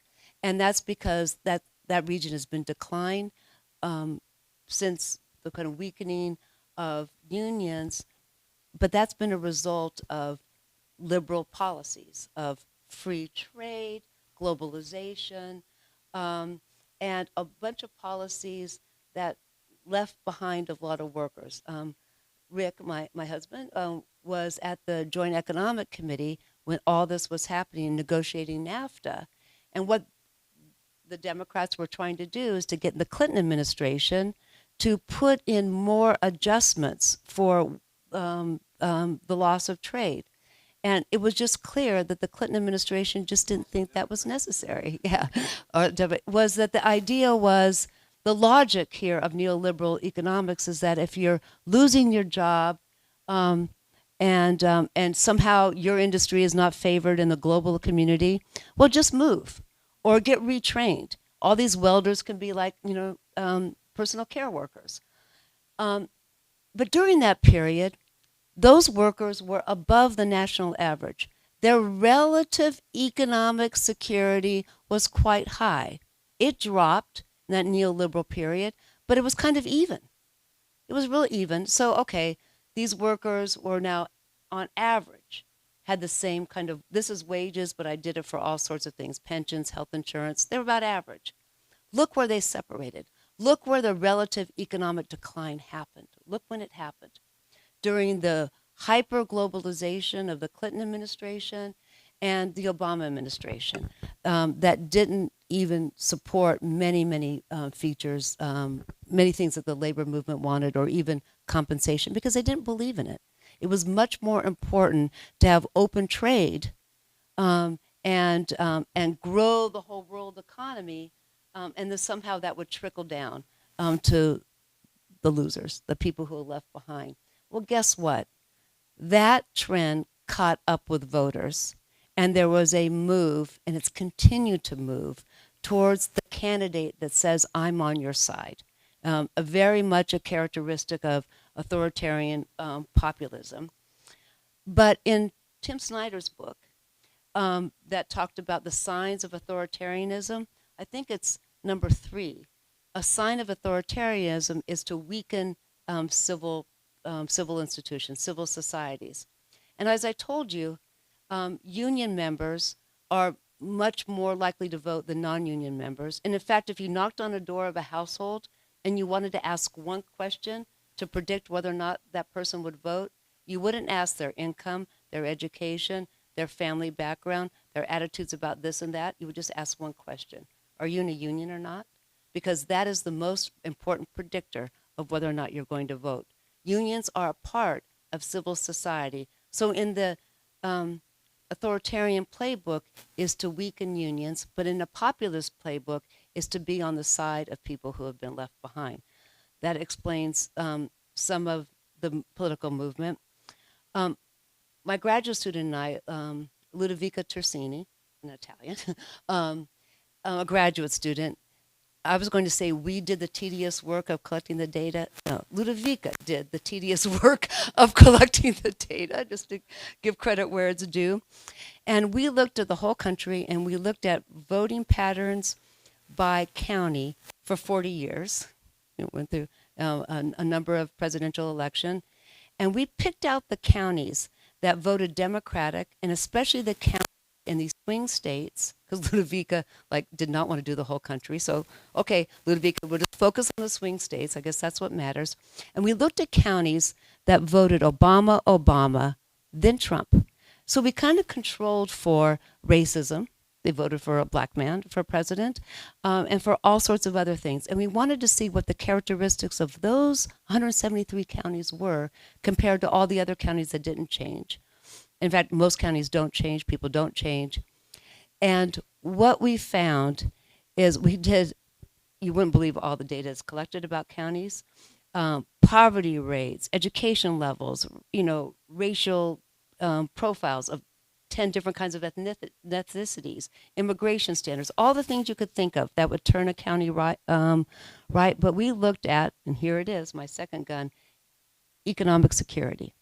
And that's because that region has been declined since the kind of weakening of unions, but that's been a result of liberal policies of free trade, globalization, and a bunch of policies that left behind a lot of workers. Rick, my husband, was at the Joint Economic Committee when all this was happening, negotiating NAFTA. And what the Democrats were trying to do is to get the Clinton administration to put in more adjustments for the loss of trade. And it was just clear that the Clinton administration just didn't think that was necessary. Yeah, was that the idea was, the logic here of neoliberal economics is that if you're losing your job and somehow your industry is not favored in the global community, well, just move or get retrained. All these welders can be like, personal care workers. But during that period, those workers were above the national average. Their relative economic security was quite high. It dropped in that neoliberal period, but it was kind of even. It was real even. So, okay, these workers were now, on average, had the same kind of, this is wages, but I did it for all sorts of things, pensions, health insurance. They were about average. Look where they separated. Look where the relative economic decline happened. Look when it happened. During the hyper globalization of the Clinton administration and the Obama administration, that didn't even support many features, many things that the labor movement wanted, or even compensation, because they didn't believe in it. It was much more important to have open trade, and grow the whole world economy, and then somehow that would trickle down to the losers, the people who are left behind. Well, guess what? That trend caught up with voters, and there was a move, and it's continued to move towards the candidate that says, I'm on your side. A very much a characteristic of authoritarian populism. But in Tim Snyder's book, that talked about the signs of authoritarianism, I think it's number 3. A sign of authoritarianism is to weaken civil institutions, civil societies. And as I told you, union members are much more likely to vote than non-union members. And in fact, if you knocked on a door of a household and you wanted to ask one question to predict whether or not that person would vote, you wouldn't ask their income, their education, their family background, their attitudes about this and that. You would just ask one question: are you in a union or not? Because that is the most important predictor of whether or not you're going to vote. Unions are a part of civil society. So in the authoritarian playbook is to weaken unions, but in a populist playbook is to be on the side of people who have been left behind. That explains some of the political movement. My graduate student and I, Ludovica Tersini, an Italian, a graduate student, I was going to say we did the tedious work of collecting the data. No, Ludovica did the tedious work of collecting the data, just to give credit where it's due. And we looked at the whole country, and we looked at voting patterns by county for 40 years. It went through a number of presidential elections. And we picked out the counties that voted Democratic, and especially the counties in these swing states, because Ludovica did not want to do the whole country. So, okay, Ludovica, we'll just focus on the swing states. I guess that's what matters. And we looked at counties that voted Obama, then Trump. So we kind of controlled for racism. They voted for a black man for president, and for all sorts of other things. And we wanted to see what the characteristics of those 173 counties were compared to all the other counties that didn't change. In fact, most counties don't change, people don't change. And what we found is you wouldn't believe all the data is collected about counties, poverty rates, education levels, racial profiles of 10 different kinds of ethnicities, immigration standards, all the things you could think of that would turn a county right. But we looked at, and here it is, my second gun, economic security.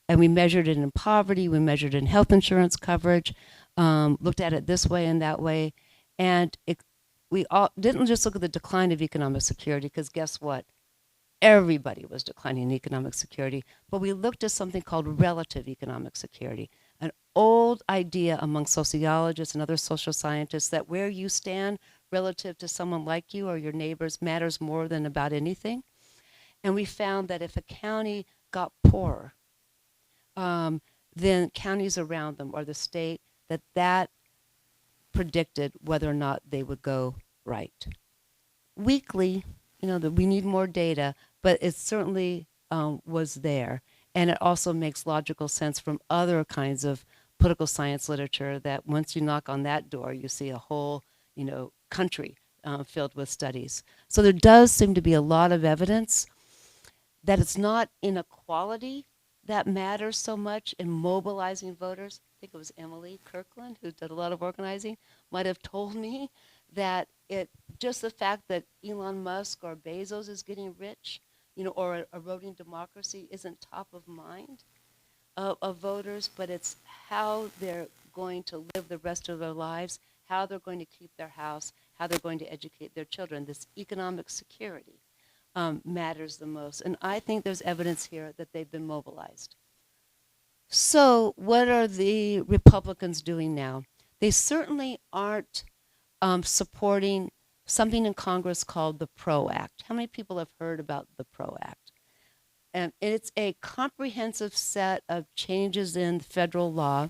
And we measured it in poverty, we measured it in health insurance coverage, looked at it this way and that way. And we all didn't just look at the decline of economic security, because guess what? Everybody was declining in economic security, but we looked at something called relative economic security, an old idea among sociologists and other social scientists that where you stand relative to someone like you or your neighbors matters more than about anything. And we found that if a county got poorer, then counties around them or the state, that predicted whether or not they would go right. Weekly, that we need more data, but it certainly was there. And it also makes logical sense from other kinds of political science literature that once you knock on that door, you see a whole, country filled with studies. So there does seem to be a lot of evidence that it's not inequality that matters so much in mobilizing voters. I think it was Emily Kirkland, who did a lot of organizing, might have told me that just the fact that Elon Musk or Bezos is getting rich, or eroding democracy isn't top of mind of voters, but it's how they're going to live the rest of their lives, how they're going to keep their house, how they're going to educate their children, this economic security. matters the most. And I think there's evidence here that they've been mobilized. So what are the Republicans doing now? They certainly aren't supporting something in Congress called the PRO Act. How many people have heard about the PRO Act? And it's a comprehensive set of changes in federal law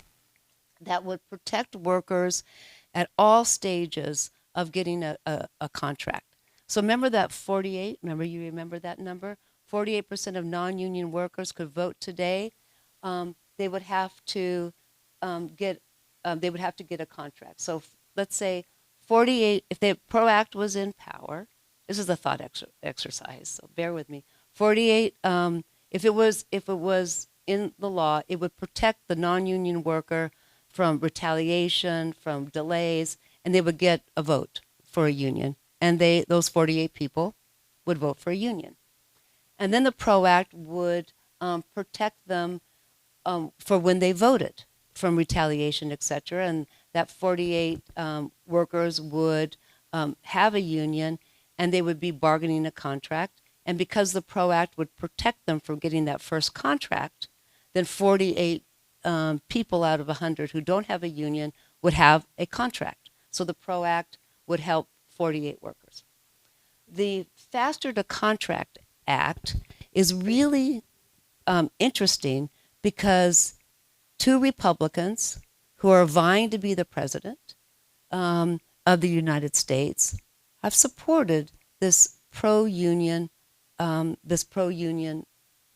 that would protect workers at all stages of getting a contract. So remember that 48, you remember that number? 48% of non-union workers could vote today. They would have to get a contract. So let's say 48, if the PRO Act was in power, this is a thought exercise, so bear with me. 48, if it was in the law, it would protect the non-union worker from retaliation, from delays, and they would get a vote for a union. And those 48 people would vote for a union. And then the PRO Act would protect them for when they voted from retaliation, et cetera. And that 48 workers would have a union, and they would be bargaining a contract. And because the PRO Act would protect them from getting that first contract, then 48 people out of 100 who don't have a union would have a contract. So the PRO Act would help 48 workers. The Faster to Contract Act is really interesting because two Republicans who are vying to be the president of the United States have supported this pro-union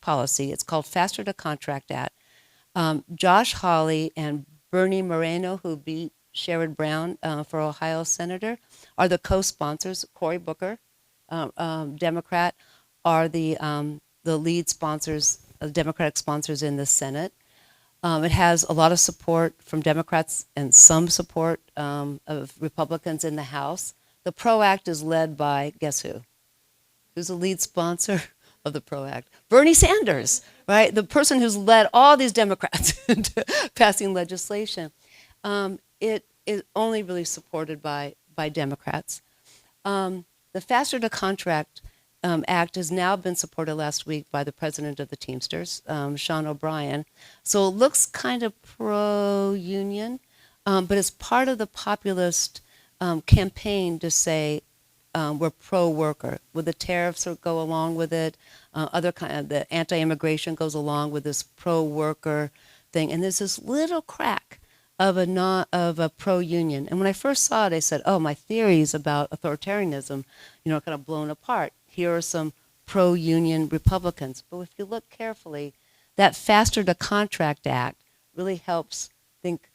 policy. It's called Faster to Contract Act. Josh Hawley and Bernie Moreno, who beat Sherrod Brown for Ohio Senator, are the co-sponsors. Cory Booker, Democrat, are the lead sponsors, Democratic sponsors in the Senate. It has a lot of support from Democrats and some support of Republicans in the House. The PRO Act is led by, guess who? Who's the lead sponsor of the PRO Act? Bernie Sanders, right? The person who's led all these Democrats into passing legislation. It is only really supported by Democrats. The Faster to Contract Act has now been supported last week by the president of the Teamsters, Sean O'Brien. So it looks kind of pro-union, but it's part of the populist campaign to say we're pro-worker. With the tariffs that go along with it, the anti-immigration goes along with this pro-worker thing, and there's this little crack of a pro-union. And when I first saw it, I said, "Oh, my theories about authoritarianism, kind of blown apart. Here are some pro-union Republicans." But if you look carefully, that Faster to Contract Act really helps think.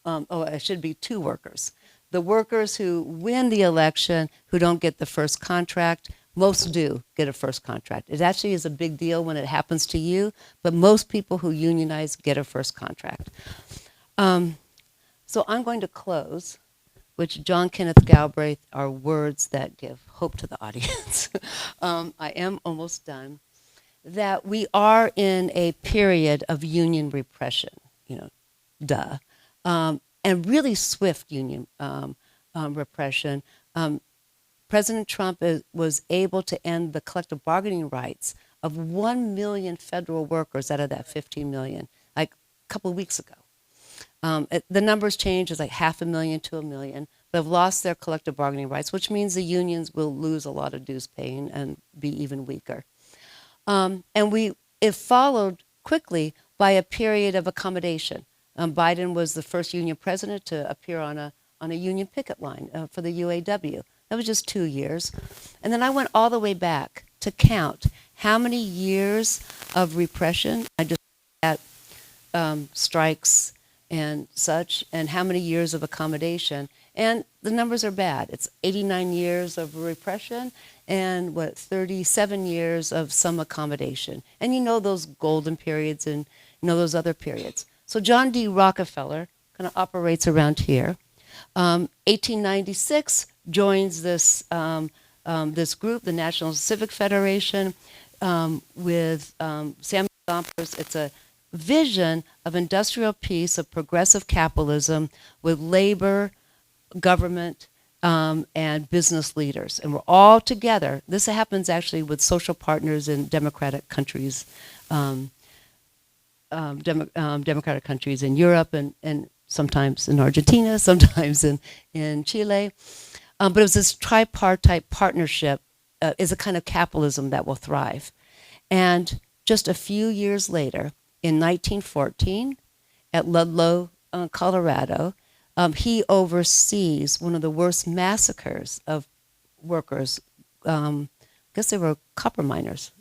It should be two workers. The workers who win the election, who don't get the first contract, most do get a first contract. It actually is a big deal when it happens to you, but most people who unionize get a first contract. So I'm going to close, which John Kenneth Galbraith are words that give hope to the audience. I am almost done. That we are in a period of union repression, and really swift union repression. President Trump was able to end the collective bargaining rights of 1 million federal workers out of that 15 million, like a couple of weeks ago. The numbers change, it's like 500,000 to 1 million, but have lost their collective bargaining rights, which means the unions will lose a lot of dues paying and be even weaker. And it followed quickly by a period of accommodation. Biden was the first union president to appear on a union picket line for the UAW. That was just 2 years. And then I went all the way back to count how many years of repression. I just looked at strikes and such, and how many years of accommodation. And the numbers are bad. It's 89 years of repression and 37 years of some accommodation. And those golden periods and those other periods. So John D. Rockefeller kind of operates around here. 1896 joins this group, the National Civic Federation, with Samuel Gompers. It's a vision of industrial peace, of progressive capitalism with labor, government, and business leaders. And we're all together. This happens actually with social partners in democratic countries, democratic countries in Europe and sometimes in Argentina, sometimes in Chile. But it was this tripartite partnership is a kind of capitalism that will thrive. And just a few years later, in 1914, at Ludlow, Colorado, he oversees one of the worst massacres of workers. I guess they were copper miners,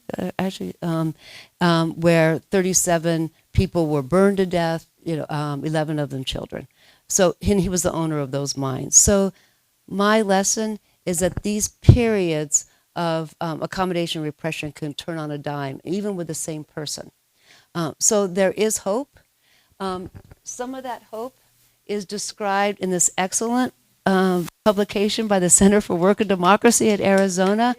where 37 people were burned to death, 11 of them children. So he was the owner of those mines. So my lesson is that these periods of accommodation repression can turn on a dime, even with the same person. So there is hope. Some of that hope is described in this excellent publication by the Center for Work and Democracy at Arizona.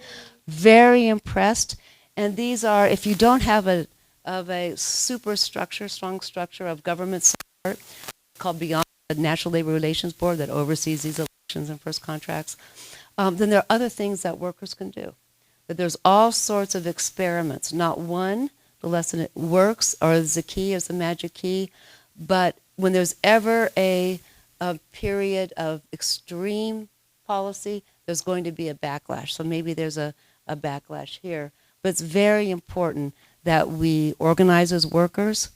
Very impressed. And these are, if you don't have a strong structure of government support, called Beyond the National Labor Relations Board that oversees these elections and first contracts, then there are other things that workers can do. But there's all sorts of experiments. Not one, the lesson it works, or is the key, is the magic key, but when there's ever a period of extreme policy, there's going to be a backlash. So maybe there's a backlash here. But it's very important that we organize as workers.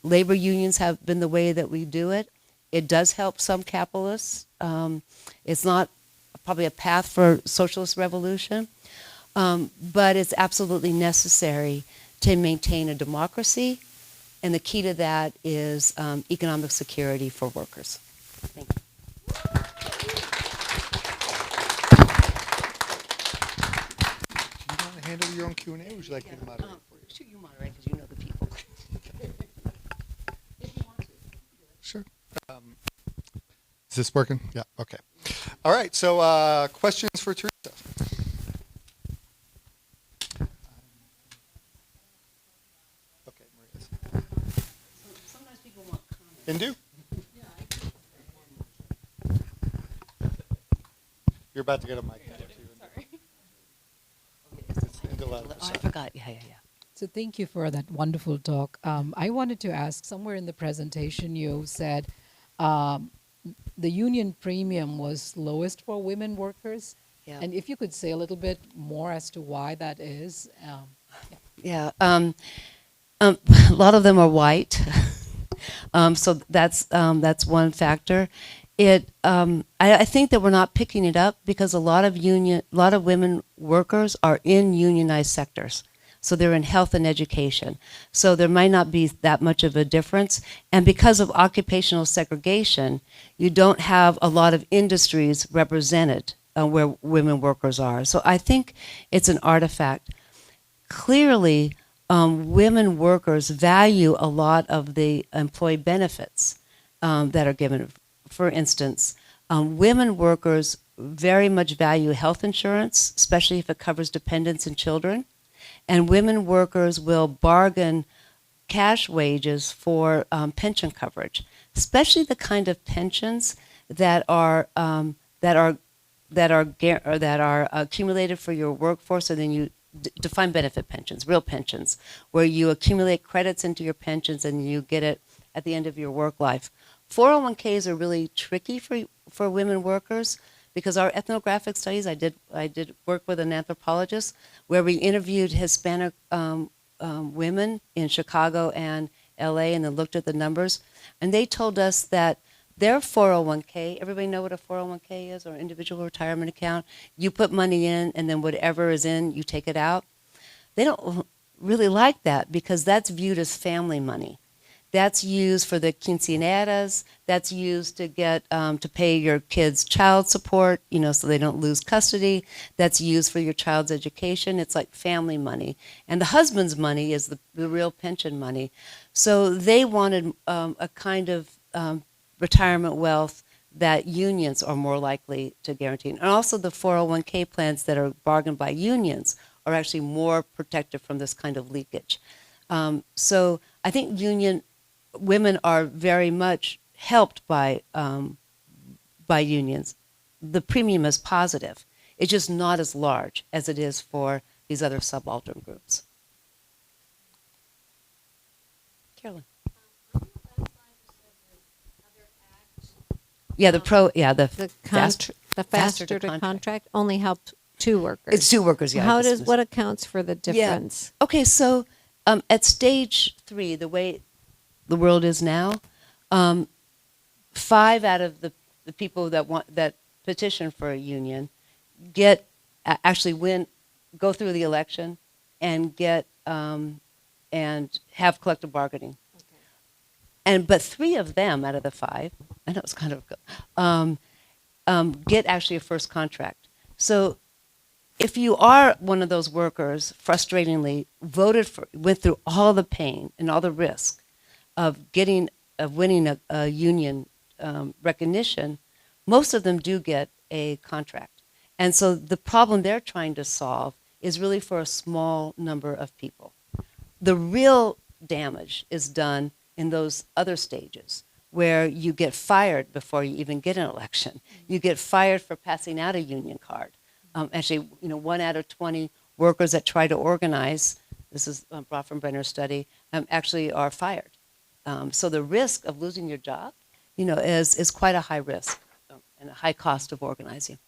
Labor unions have been the way that we do it. It does help some capitalists. It's not probably a path for socialist revolution, but it's absolutely necessary to maintain a democracy. And the key to that is economic security for workers. Thank you. Do you want to handle your own Q&A, or would you like me to moderate for you? Sure, you moderate because you know the people. If you want to. Sure. Is this working? Yeah, okay. All right, so questions for Teresa? Okay, Maria's. Sometimes people want comments. Indu? You're about to get a mic. Sorry. It's Indu Loud. Oh, I forgot. Yeah. So thank you for that wonderful talk. I wanted to ask, somewhere in the presentation you said the union premium was lowest for women workers. Yeah. And if you could say a little bit more as to why that is. Yeah. A lot of them are white. So that's one factor. I think that we're not picking it up because a lot of women workers are in unionized sectors. So they're in health and education. So there might not be that much of a difference. And because of occupational segregation, you don't have a lot of industries represented where women workers are. So I think it's an artifact. Clearly, women workers value a lot of the employee benefits that are given. For instance, women workers very much value health insurance, especially if it covers dependents and children. And women workers will bargain cash wages for pension coverage, especially the kind of pensions that are accumulated for your workforce, and then you defined benefit pensions, real pensions, where you accumulate credits into your pensions and you get it at the end of your work life. 401ks are really tricky for women workers because our ethnographic studies, I did work with an anthropologist where we interviewed Hispanic women in Chicago and LA and then looked at the numbers. And they told us that their 401k, everybody know what a 401k is, or individual retirement account? You put money in and then whatever is in, you take it out. They don't really like that because that's viewed as family money. That's used for the quinceañeras. That's used to get to pay your kids' child support, so they don't lose custody. That's used for your child's education. It's like family money. And the husband's money is the real pension money. So they wanted a kind of retirement wealth that unions are more likely to guarantee. And also the 401k plans that are bargained by unions are actually more protected from this kind of leakage. So I think women are very much helped by unions. the premium is positive. It's just not as large as it is for these other subaltern groups. Carolyn. Yeah, the faster to contract only helped 2 workers. It's 2 workers, yeah. What accounts for the difference? Yeah. Okay, so at stage 3, the way the world is now, 5 out of the people that petition for a union actually go through the election and get and have collective bargaining. But 3 of them out of the 5, I know it's kind of get actually a first contract. So if you are one of those workers, frustratingly went through all the pain and all the risk of winning a union recognition, most of them do get a contract. And so the problem they're trying to solve is really for a small number of people. The real damage is done in those other stages where you get fired before you even get an election. You get fired for passing out a union card. Actually, 1 out of 20 workers that try to organize, this is brought from Brenner's study, actually are fired. So the risk of losing your job, is quite a high risk and a high cost of organizing.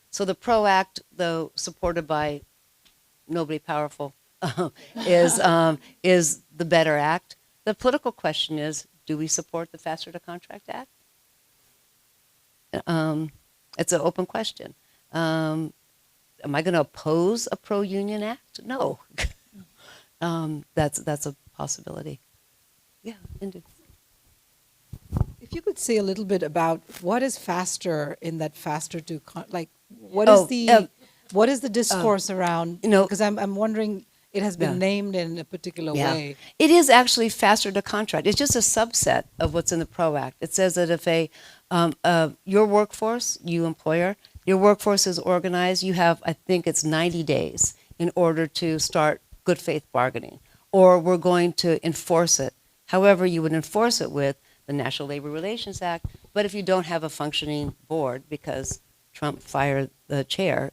So the PRO Act, though supported by nobody powerful, is the better act. The political question is, do we support the Faster to Contract Act? It's an open question. Am I going to oppose a pro-union act? No. That's a possibility. Yeah, Indu. If you could say a little bit about what is faster in that faster to what is the discourse around? Because I'm wondering, it has been named in a particular way. It is actually faster to contract. It's just a subset of what's in the PRO Act. It says that if your workforce, you employer, your workforce is organized, you have, I think it's 90 days in order to start good faith bargaining, or we're going to enforce it. However, you would enforce it with the National Labor Relations Act, but if you don't have a functioning board, because Trump fired the chair,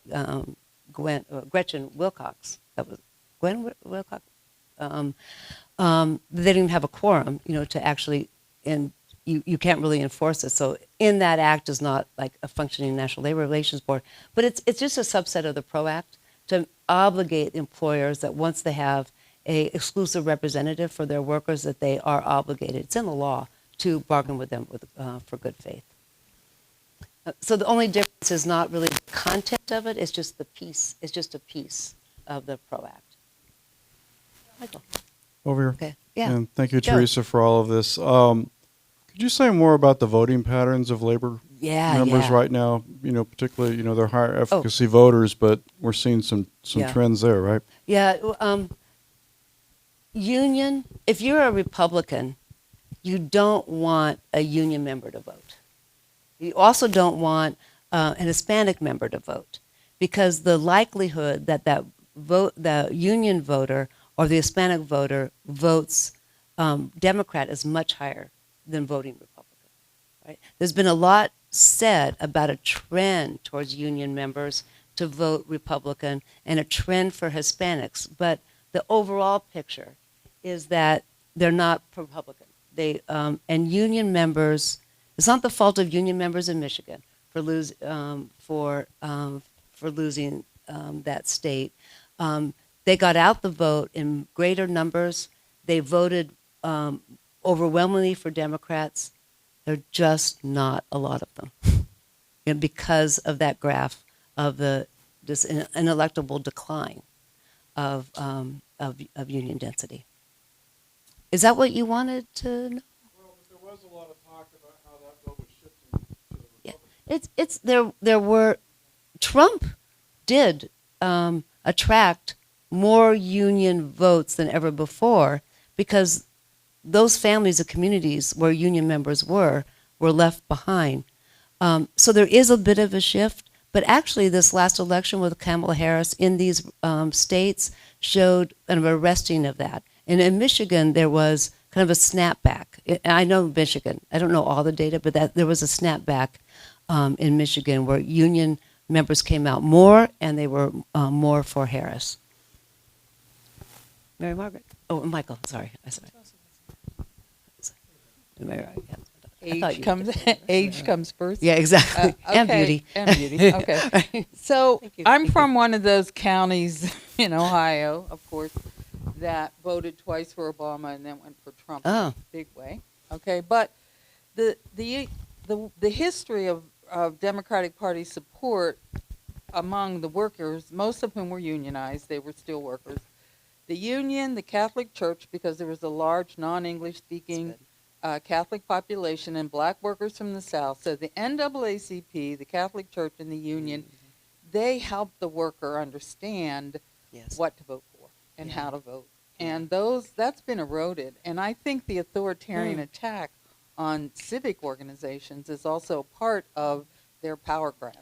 Gretchen Wilcox, that was Gwen Wilcox, they didn't even have a quorum, to actually, and you can't really enforce it. So in that act is not like a functioning National Labor Relations Board, but it's just a subset of the PRO Act to obligate employers that once they have a exclusive representative for their workers, that they are obligated, it's in the law, to bargain with them for good faith. So the only difference is not really the content of it, it's just a piece of the PRO Act. Michael. Over here. Okay. Yeah. And thank you, Joe. Teresa, for all of this. Could you say more about the voting patterns of labor members right now? Particularly, they're higher efficacy voters, but we're seeing some trends there, right? Yeah. Union, if you're a Republican, you don't want a union member to vote. You also don't want an Hispanic member to vote, because the likelihood that the union voter or the Hispanic voter votes Democrat is much higher than voting Republican. Right? There's been a lot said about a trend towards union members to vote Republican and a trend for Hispanics, but the overall picture is that they're not Republican. And union members, it's not the fault of union members in Michigan for losing that state. They got out the vote in greater numbers. They voted overwhelmingly for Democrats. There are just not a lot of them, because of that graph of this inelectable decline of union density. Is that what you wanted to know? Well, but there was a lot of talk about how that vote was shifting to Yeah, the Republicans. Trump did attract more union votes than ever before, because those families and communities where union members were left behind. So there is a bit of a shift, but actually this last election with Kamala Harris in these states showed kind of a arresting of that. And in Michigan, there was kind of a snapback. I know Michigan. I don't know all the data, but there was a snapback in Michigan, where union members came out more, and they were more for Harris. Mary Margaret. Oh, Michael. Sorry. Mary, yeah. Age comes first. Yeah, exactly. And beauty. And beauty. Okay. So I'm from one of those counties in Ohio, of course, that voted twice for Obama and then went for Trump in a big way. Okay, but the history of Democratic Party support among the workers, most of whom were unionized, they were still workers. The union, the Catholic Church, because there was a large non-English speaking Catholic population and black workers from the South. So the NAACP, the Catholic Church, and the union, they helped the worker understand what to vote for and how to vote. And that's been eroded. And I think the authoritarian attack on civic organizations is also part of their power grab.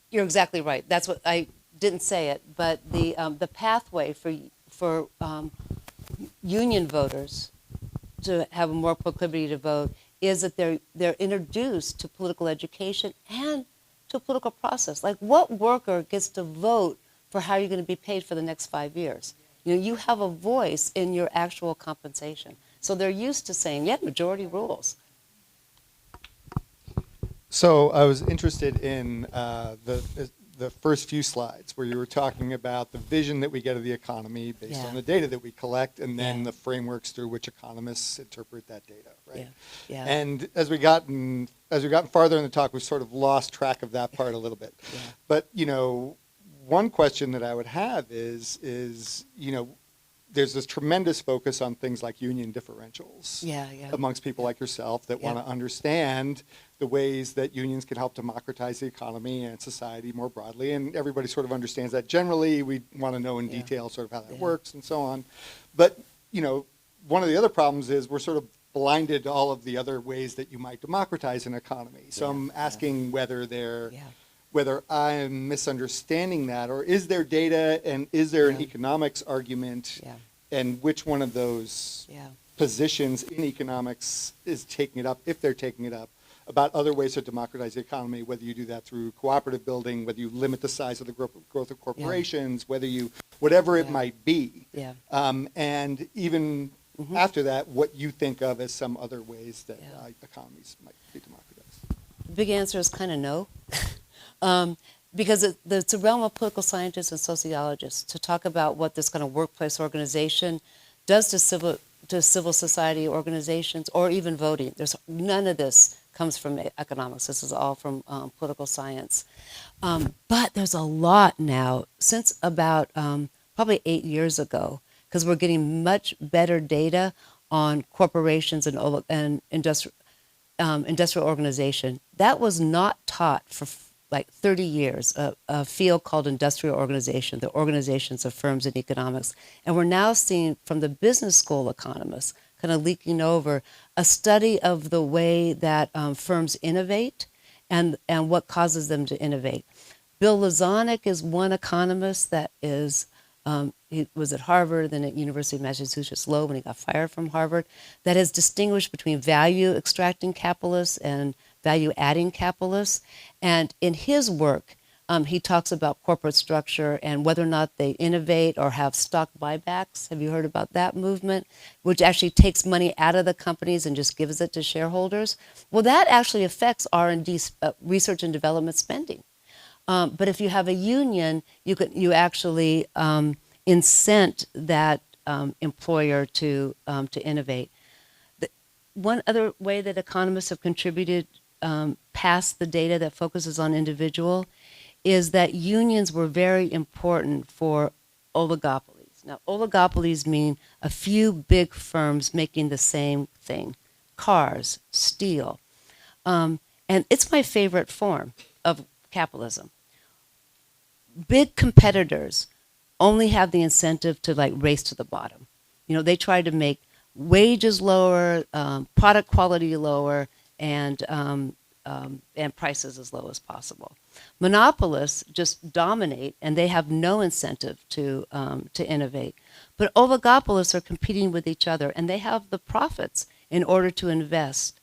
You're exactly right. That's what I didn't say it, but the pathway for union voters to have more proclivity to vote is that they're introduced to political education and to a political process. Like, what worker gets to vote for how you're going to be paid for the next 5 years? You have a voice in your actual compensation. So they're used to saying, yeah, majority rules. So I was interested in the first few slides where you were talking about the vision that we get of the economy based on the data that we collect, and then the frameworks through which economists interpret that data, right? Yeah. And as we gotten farther in the talk, we sort of lost track of that part a little bit. Yeah. But one question that I would have is there's this tremendous focus on things like union differentials amongst people like yourself that want to understand the ways that unions can help democratize the economy and society more broadly. And everybody sort of understands that. Generally, we want to know in detail sort of how that works and so on. But, one of the other problems is we're sort of blinded to all of the other ways that you might democratize an economy. So I'm asking whether I'm misunderstanding that, or is there data and is there an economics argument, and which one of those positions in economics is taking it up, if they're taking it up, about other ways to democratize the economy, whether you do that through cooperative building, whether you limit the size of the growth of corporations, whether you, whatever it might be. And even after that, what you think of as some other ways that economies might be democratized. The big answer is kind of no. Because it's a realm of political scientists and sociologists to talk about what this kind of workplace organization does to civil society organizations, or even voting. None of this comes from economics. This is all from political science. But there's a lot now, since about probably 8 years ago, because we're getting much better data on corporations and industrial organization. That was not taught for like 30 years, a field called industrial organization, the organizations of firms in economics. And we're now seeing from the business school economists kind of leaking over a study of the way that firms innovate and what causes them to innovate. Bill Lazonick is one economist that is, he was at Harvard, then at University of Massachusetts Lowell when he got fired from Harvard, that has distinguished between value extracting capitalists and value adding capitalists. And in his work, he talks about corporate structure and whether or not they innovate or have stock buybacks. Have you heard about that movement? Which actually takes money out of the companies and just gives it to shareholders. Well, that actually affects R&D, research and development spending. But if you have a union, you actually incent that employer to innovate. One other way that economists have contributed past the data that focuses on individual is that unions were very important for oligopolies. Now, oligopolies mean a few big firms making the same thing: cars, steel. And it's my favorite form of capitalism. Big competitors only have the incentive to race to the bottom. They try to make wages lower, product quality lower, and prices as low as possible. Monopolists just dominate, and they have no incentive to innovate. But oligopolists are competing with each other, and they have the profits in order to invest.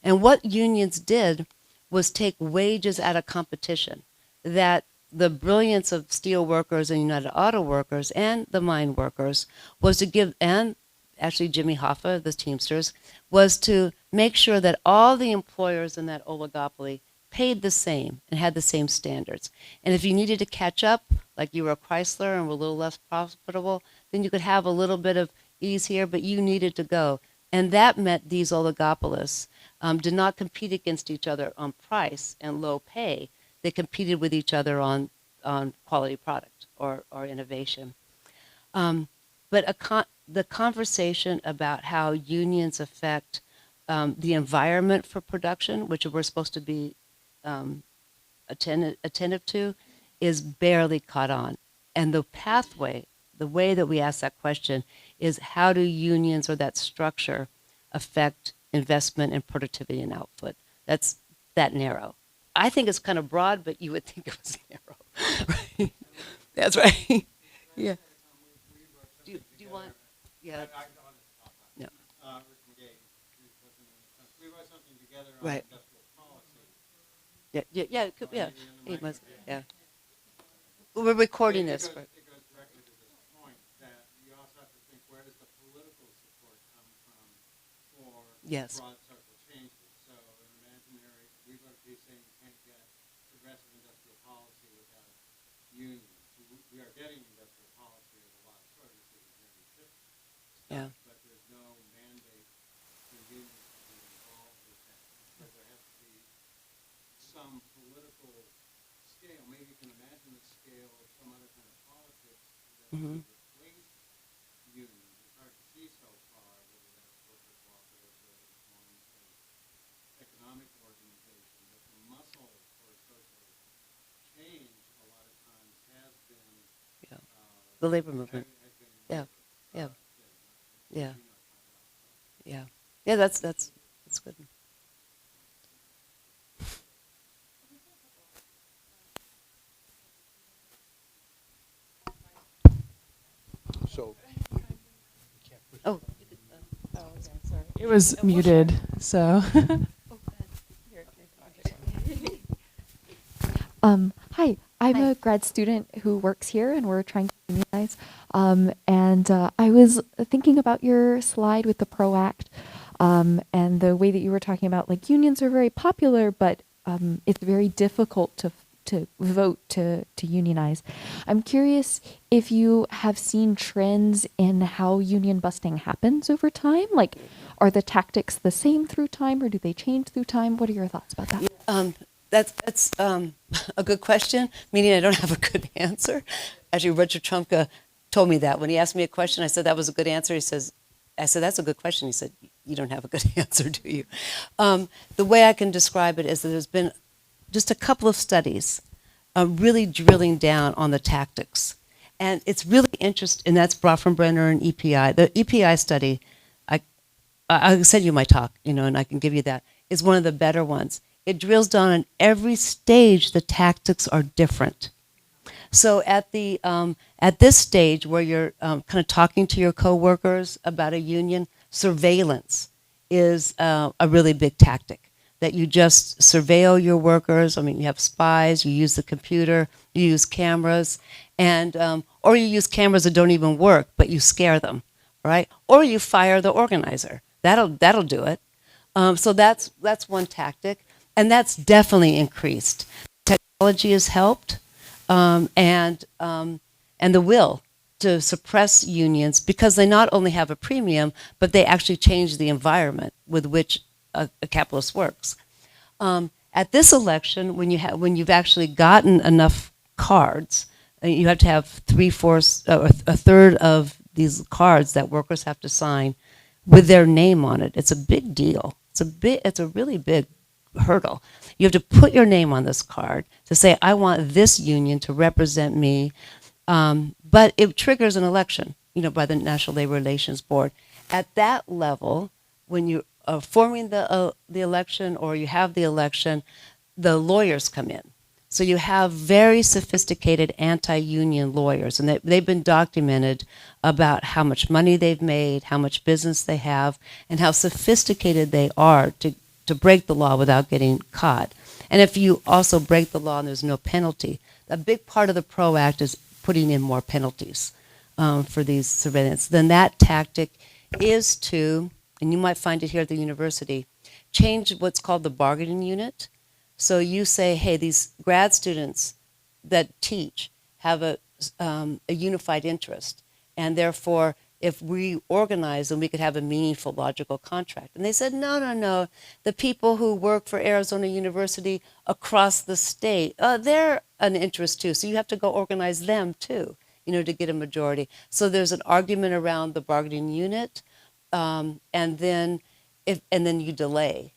And what unions did was take wages out of competition. That the brilliance of steel workers and United Auto Workers and the mine workers was to give, and actually Jimmy Hoffa, the Teamsters, was to make sure that all the employers in that oligopoly paid the same and had the same standards. And if you needed to catch up, like you were a Chrysler and were a little less profitable, then you could have a little bit of ease here, but you needed to go. And that meant these oligopolists did not compete against each other on price and low pay. They competed with each other on quality product or innovation. But the conversation about how unions affect the environment for production, which we're supposed to be attentive to, is barely caught on. And the pathway, the way that we ask that question is how do unions or that structure affect investment in productivity and output? That's that narrow. I think it's kind of broad, but you would think it was narrow. Right? That's right. Yeah. Do you want? Yeah. No. We wrote something together on Right. industrial policy. Yeah, it could, yeah. It must, yeah. We're recording this. It goes directly to this point that you also have to think, where does the political support come from for Yes. broad social changes? So an imaginary, we wrote a piece saying you can't get progressive industrial policy without unions. We are getting industrial policy with a lot of services and heavy shifting stuff, Yeah. but there's no mandate for unions to be involved with that. So there has to be some political scale. Maybe you can imagine the scale of some other kind of politics that would replace unions. It's hard to see so far, whether that's worker cooperatives or other forms of economic organization. But the muscle for social change a lot of times has been Yeah. The labor movement. has been Yeah. Yeah. Yeah. you know, Yeah. Yeah, that's good. So Oh. It was muted, so. Hi, I'm a grad student who works here, and we're trying to unionize. I was thinking about your slide with the PRO Act, and the way that you were talking about, like, unions are very popular, but it's very difficult to vote to unionize. I'm curious if you have seen trends in how union busting happens over time. Like, are the tactics the same through time, or do they change through time? What are your thoughts about that? That's a good question, meaning I don't have a good answer. Actually, Richard Trumka told me that. When he asked me a question, I said, that was a good answer. I said, that's a good question. He said, you don't have a good answer, do you? The way I can describe it is that there's been just a couple of studies really drilling down on the tactics. And it's really interesting, and that's Brofenbrenner and EPI. The EPI study, I'll send you my talk, and I can give you that, is one of the better ones. It drills down on every stage the tactics are different. So at this stage where you're kind of talking to your coworkers about a union, surveillance is a really big tactic. That you just surveil your workers. I mean, you have spies, you use the computer, you use cameras, and or you use cameras that don't even work, but you scare them, right? Or you fire the organizer. That'll do it. So that's one tactic. And that's definitely increased. Technology has helped, and the will to suppress unions, because they not only have a premium, but they actually change the environment with which a capitalist works. At this election, when you've actually gotten enough cards, you have to have 3/4, a third of these cards that workers have to sign with their name on it. It's a big deal. It's a really big hurdle. You have to put your name on this card to say, I want this union to represent me. But it triggers an election, by the National Labor Relations Board. At that level, when you are forming the election or you have the election, the lawyers come in. So you have very sophisticated anti-union lawyers, and they've been documented about how much money they've made, how much business they have, and how sophisticated they are to break the law without getting caught. And if you also break the law and there's no penalty, a big part of the PRO Act is putting in more penalties for these surveillance. Then that tactic is to, and you might find it here at the university, change what's called the bargaining unit. So you say, hey, these grad students that teach have a unified interest, and therefore, if we organize them, we could have a meaningful, logical contract. And they said, no, no, no. The people who work for Arizona University across the state, they're an interest too. So you have to go organize them too, to get a majority. So there's an argument around the bargaining unit, and then you delay.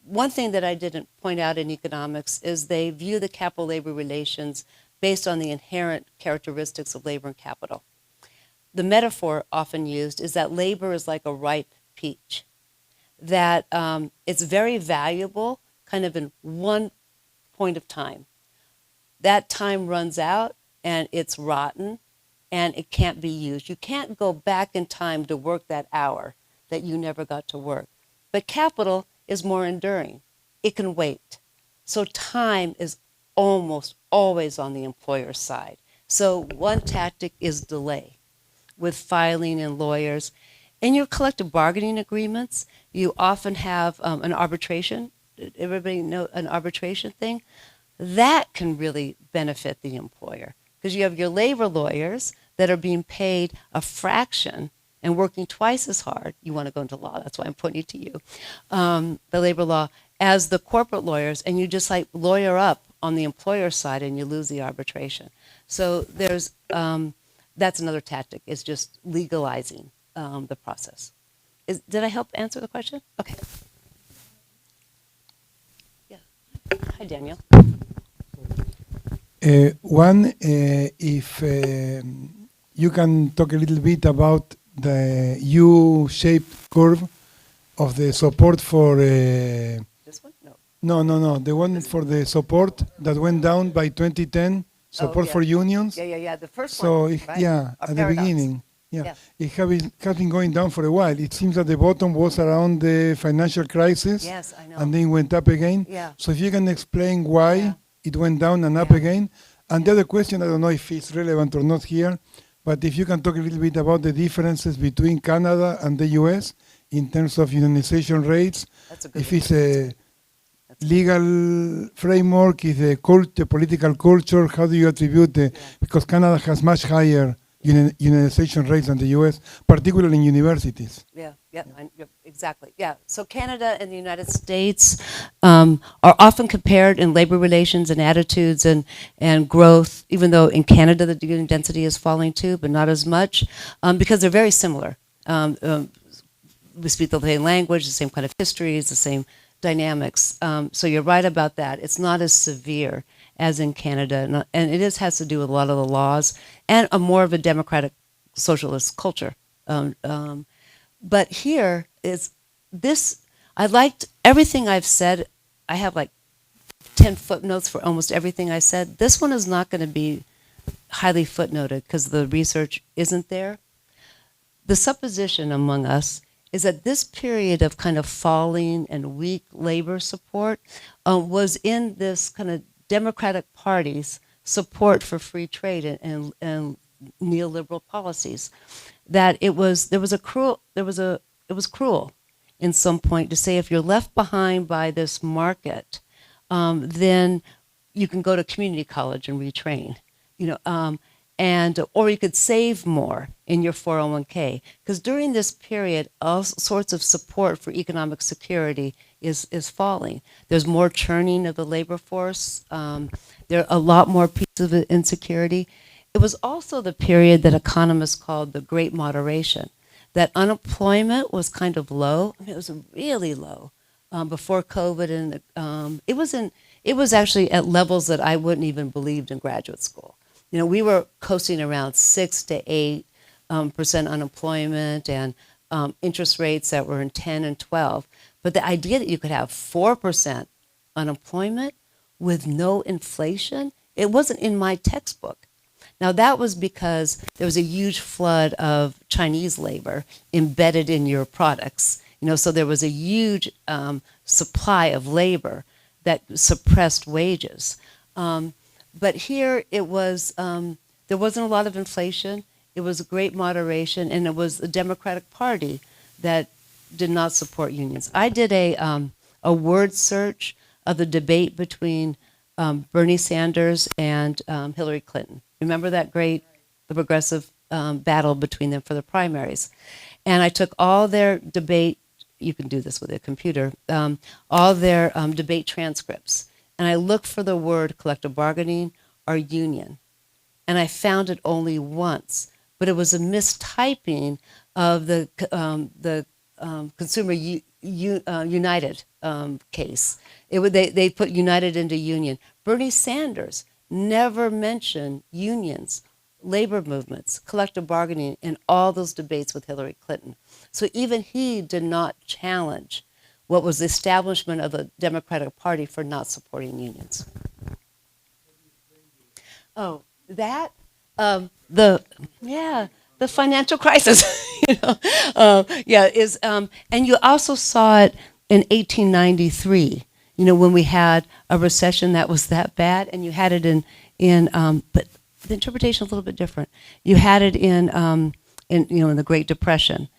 One thing that I didn't point out in economics is they view the capital-labor relations based on the inherent characteristics of labor and capital. The metaphor often used is that labor is like a ripe peach, that it's very valuable kind of in one point of time. That time runs out and it's rotten and it can't be used. You can't go back in time to work that hour that you never got to work. But capital is more enduring. It can wait. So time is almost always on the employer's side. So one tactic is delay with filing and lawyers. In your collective bargaining agreements, you often have an arbitration. Everybody know an arbitration thing? That can really benefit the employer because you have your labor lawyers that are being paid a fraction and working twice as hard. You want to go into law, that's why I'm pointing to you, the labor law, as the corporate lawyers, and you just like lawyer up on the employer side and you lose the arbitration. So there's, that's another tactic, is just legalizing the process. Did I help answer the question? Okay. Yeah. Hi, Daniel. If you can talk a little bit about the U-shaped curve of the support for... This one? No. The one for the support that went down by 2010, support for unions. Yeah. The first so one, it, right? yeah, Our at paradox. the beginning. Yeah. It has been going down for a while. It seems that the bottom was around the financial crisis. Yes, I know. And then went up again. Yeah. So if you can explain why it went down and up again. And the other question, I don't know if it's relevant or not here, but if you can talk a little bit about the differences between Canada and the US in terms of unionization rates, if it's a legal framework, is the political culture, how do you attribute because Canada has much higher unionization rates than the US, particularly in universities. Yeah, exactly. Yeah, so Canada and the United States are often compared in labor relations and attitudes and growth, even though in Canada the union density is falling too, but not as much, because they're very similar. We speak the same language, the same kind of histories, the same dynamics. So you're right about that. It's not as severe as in Canada, and it has to do with a lot of the laws and more of a democratic socialist culture. But here is this, I liked everything I've said. I have like 10 footnotes for almost everything I said. This one is not going to be highly footnoted because the research isn't there. The supposition among us is that this period of kind of falling and weak labor support was in this kind of Democratic Party's support for free trade and neoliberal policies. That it was cruel in some point to say if you're left behind by this market, then you can go to community college and retrain, or you could save more in your 401k. Because during this period, all sorts of support for economic security is falling. There's more churning of the labor force. There are a lot more pieces of insecurity. It was also the period that economists called the Great Moderation, that unemployment was kind of low. I mean, it was really low before COVID, and it was actually at levels that I wouldn't even believed in graduate school. We were coasting around 6 to 8% unemployment and interest rates that were in 10 and 12. But the idea that you could have 4% unemployment with no inflation, it wasn't in my textbook. Now that was because there was a huge flood of Chinese labor embedded in your products. So there was a huge supply of labor. that suppressed wages. But here it was, there wasn't a lot of inflation. It was a great moderation, and it was the Democratic Party that did not support unions. I did a word search of the debate between Bernie Sanders and Hillary Clinton. Remember that the progressive battle between them for the primaries? And I took all their debate, you can do this with a computer, all their debate transcripts. And I looked for the word collective bargaining or union. And I found it only once, but it was a mistyping of the Consumer United case. They put United into union. Bernie Sanders never mentioned unions, labor movements, collective bargaining in all those debates with Hillary Clinton. So even he did not challenge what was the establishment of the Democratic Party for not supporting unions. Oh, that the financial crisis, and you also saw it in 1893. When we had a recession that was that bad, and you had it but the interpretation is a little bit different. You had it in the Great Depression,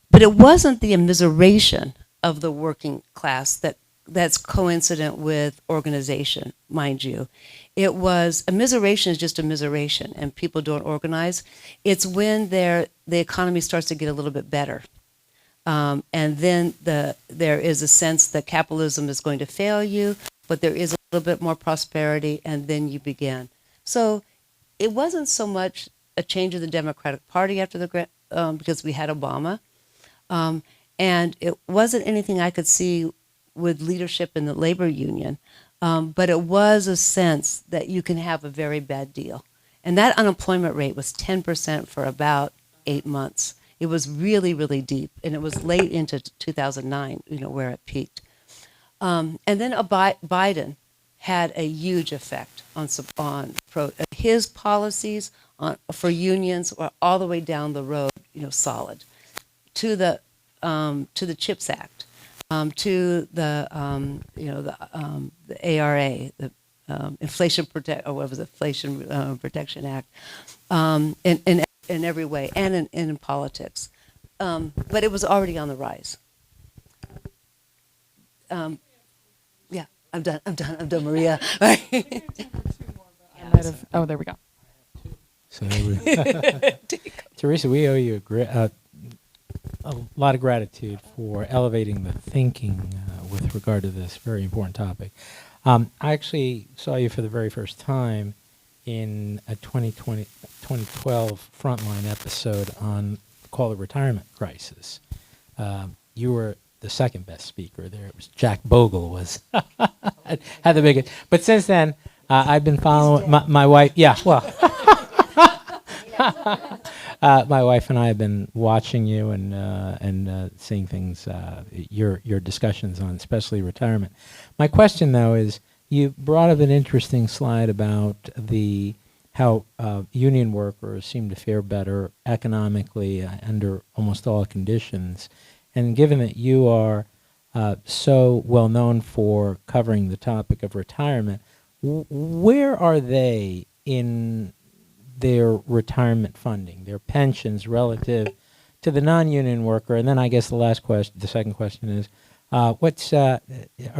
but it wasn't the immiseration of the working class that's coincident with organization, mind you. It was, immiseration is just immiseration, and people don't organize. It's when the economy starts to get a little bit better. And then there is a sense that capitalism is going to fail you, but there is a little bit more prosperity, and then you begin. So it wasn't so much a change of the Democratic Party after because we had Obama, and it wasn't anything I could see with leadership in the labor union, but it was a sense that you can have a very bad deal. And that unemployment rate was 10% for about 8 months. It was really, really deep, and it was late into 2009, where it peaked. And then Biden had a huge effect on his policies for unions were all the way down the road, solid, to the CHIPS Act, to the ARA, the Inflation Protection Act, in every way, and in politics. But it was already on the rise. Yeah, I'm done, Maria. Oh, there we go. So, Teresa, we owe you a lot of gratitude for elevating the thinking with regard to this very important topic. I actually saw you for the very first time in a 2012 Frontline episode on called the retirement crisis. You were the second best speaker there. It was Jack Bogle was had the biggest. But since then, I've been following my wife. Yeah, well, my wife and I have been watching you and seeing things. Your discussions on especially retirement. My question though is, you brought up an interesting slide about how union workers seem to fare better economically under almost all conditions. And given that you are so well known for covering the topic of retirement, where are they in their retirement funding, their pensions relative to the non-union worker? And then I guess the second question is, are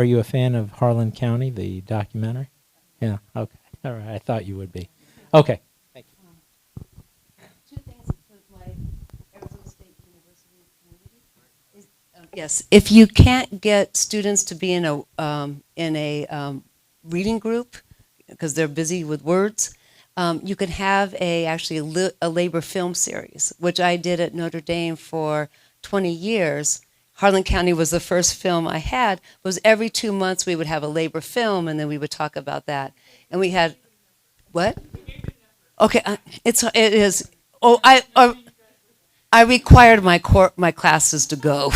you a fan of Harlan County, the documentary? Yeah, okay. All right, I thought you would be. Okay. Thank you. Two things to my Arizona State University community is, yes, if you can't get students to be in a reading group because they're busy with words, you can have a labor film series, which I did at Notre Dame for 20 years. Harlan County was the first film I had. It was every 2 months we would have a labor film, and then we would talk about that. And we had, what? Okay, it is. Oh, I required my classes to go.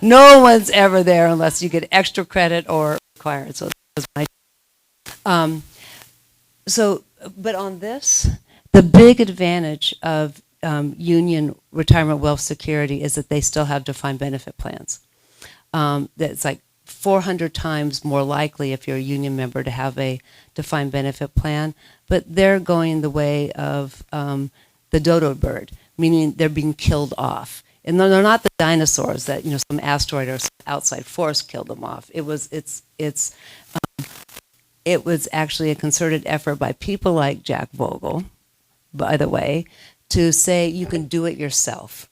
No one's ever there unless you get extra credit or required. So that was my. But on this, the big advantage of union retirement wealth security is that they still have defined benefit plans. That's like 400 times more likely if you're a union member to have a defined benefit plan, but they're going the way of the dodo bird, meaning they're being killed off. And they're not the dinosaurs that, some asteroid or some outside force killed them off. It was actually a concerted effort by people like Jack Bogle, by the way, to say you can do it yourself.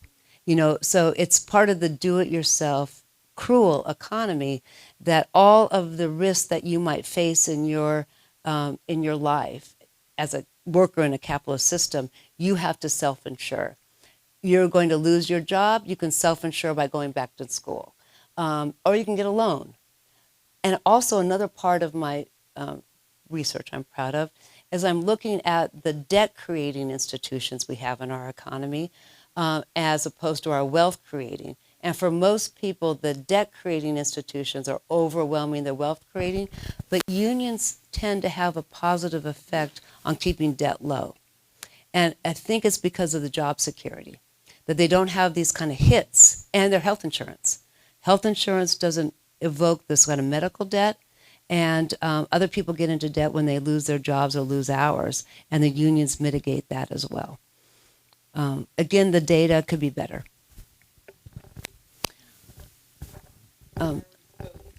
So it's part of the do-it-yourself cruel economy that all of the risks that you might face in your life as a worker in a capitalist system, you have to self-insure. You're going to lose your job, you can self-insure by going back to school. Or you can get a loan. And also another part of my research I'm proud of is I'm looking at the debt-creating institutions we have in our economy as opposed to our wealth-creating. And for most people, the debt-creating institutions are overwhelming their wealth-creating, but unions tend to have a positive effect on keeping debt low. And I think it's because of the job security, that they don't have these kind of hits, and their health insurance. Health insurance doesn't evoke this kind of medical debt, and other people get into debt when they lose their jobs or lose hours, and the unions mitigate that as well. Again, the data could be better.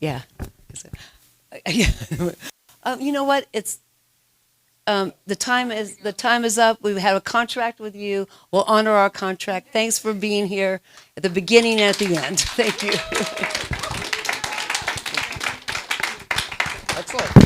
Yeah. You know what? It's the time is up. We have a contract with you. We'll honor our contract. Thanks for being here at the beginning and at the end. Thank you. Excellent.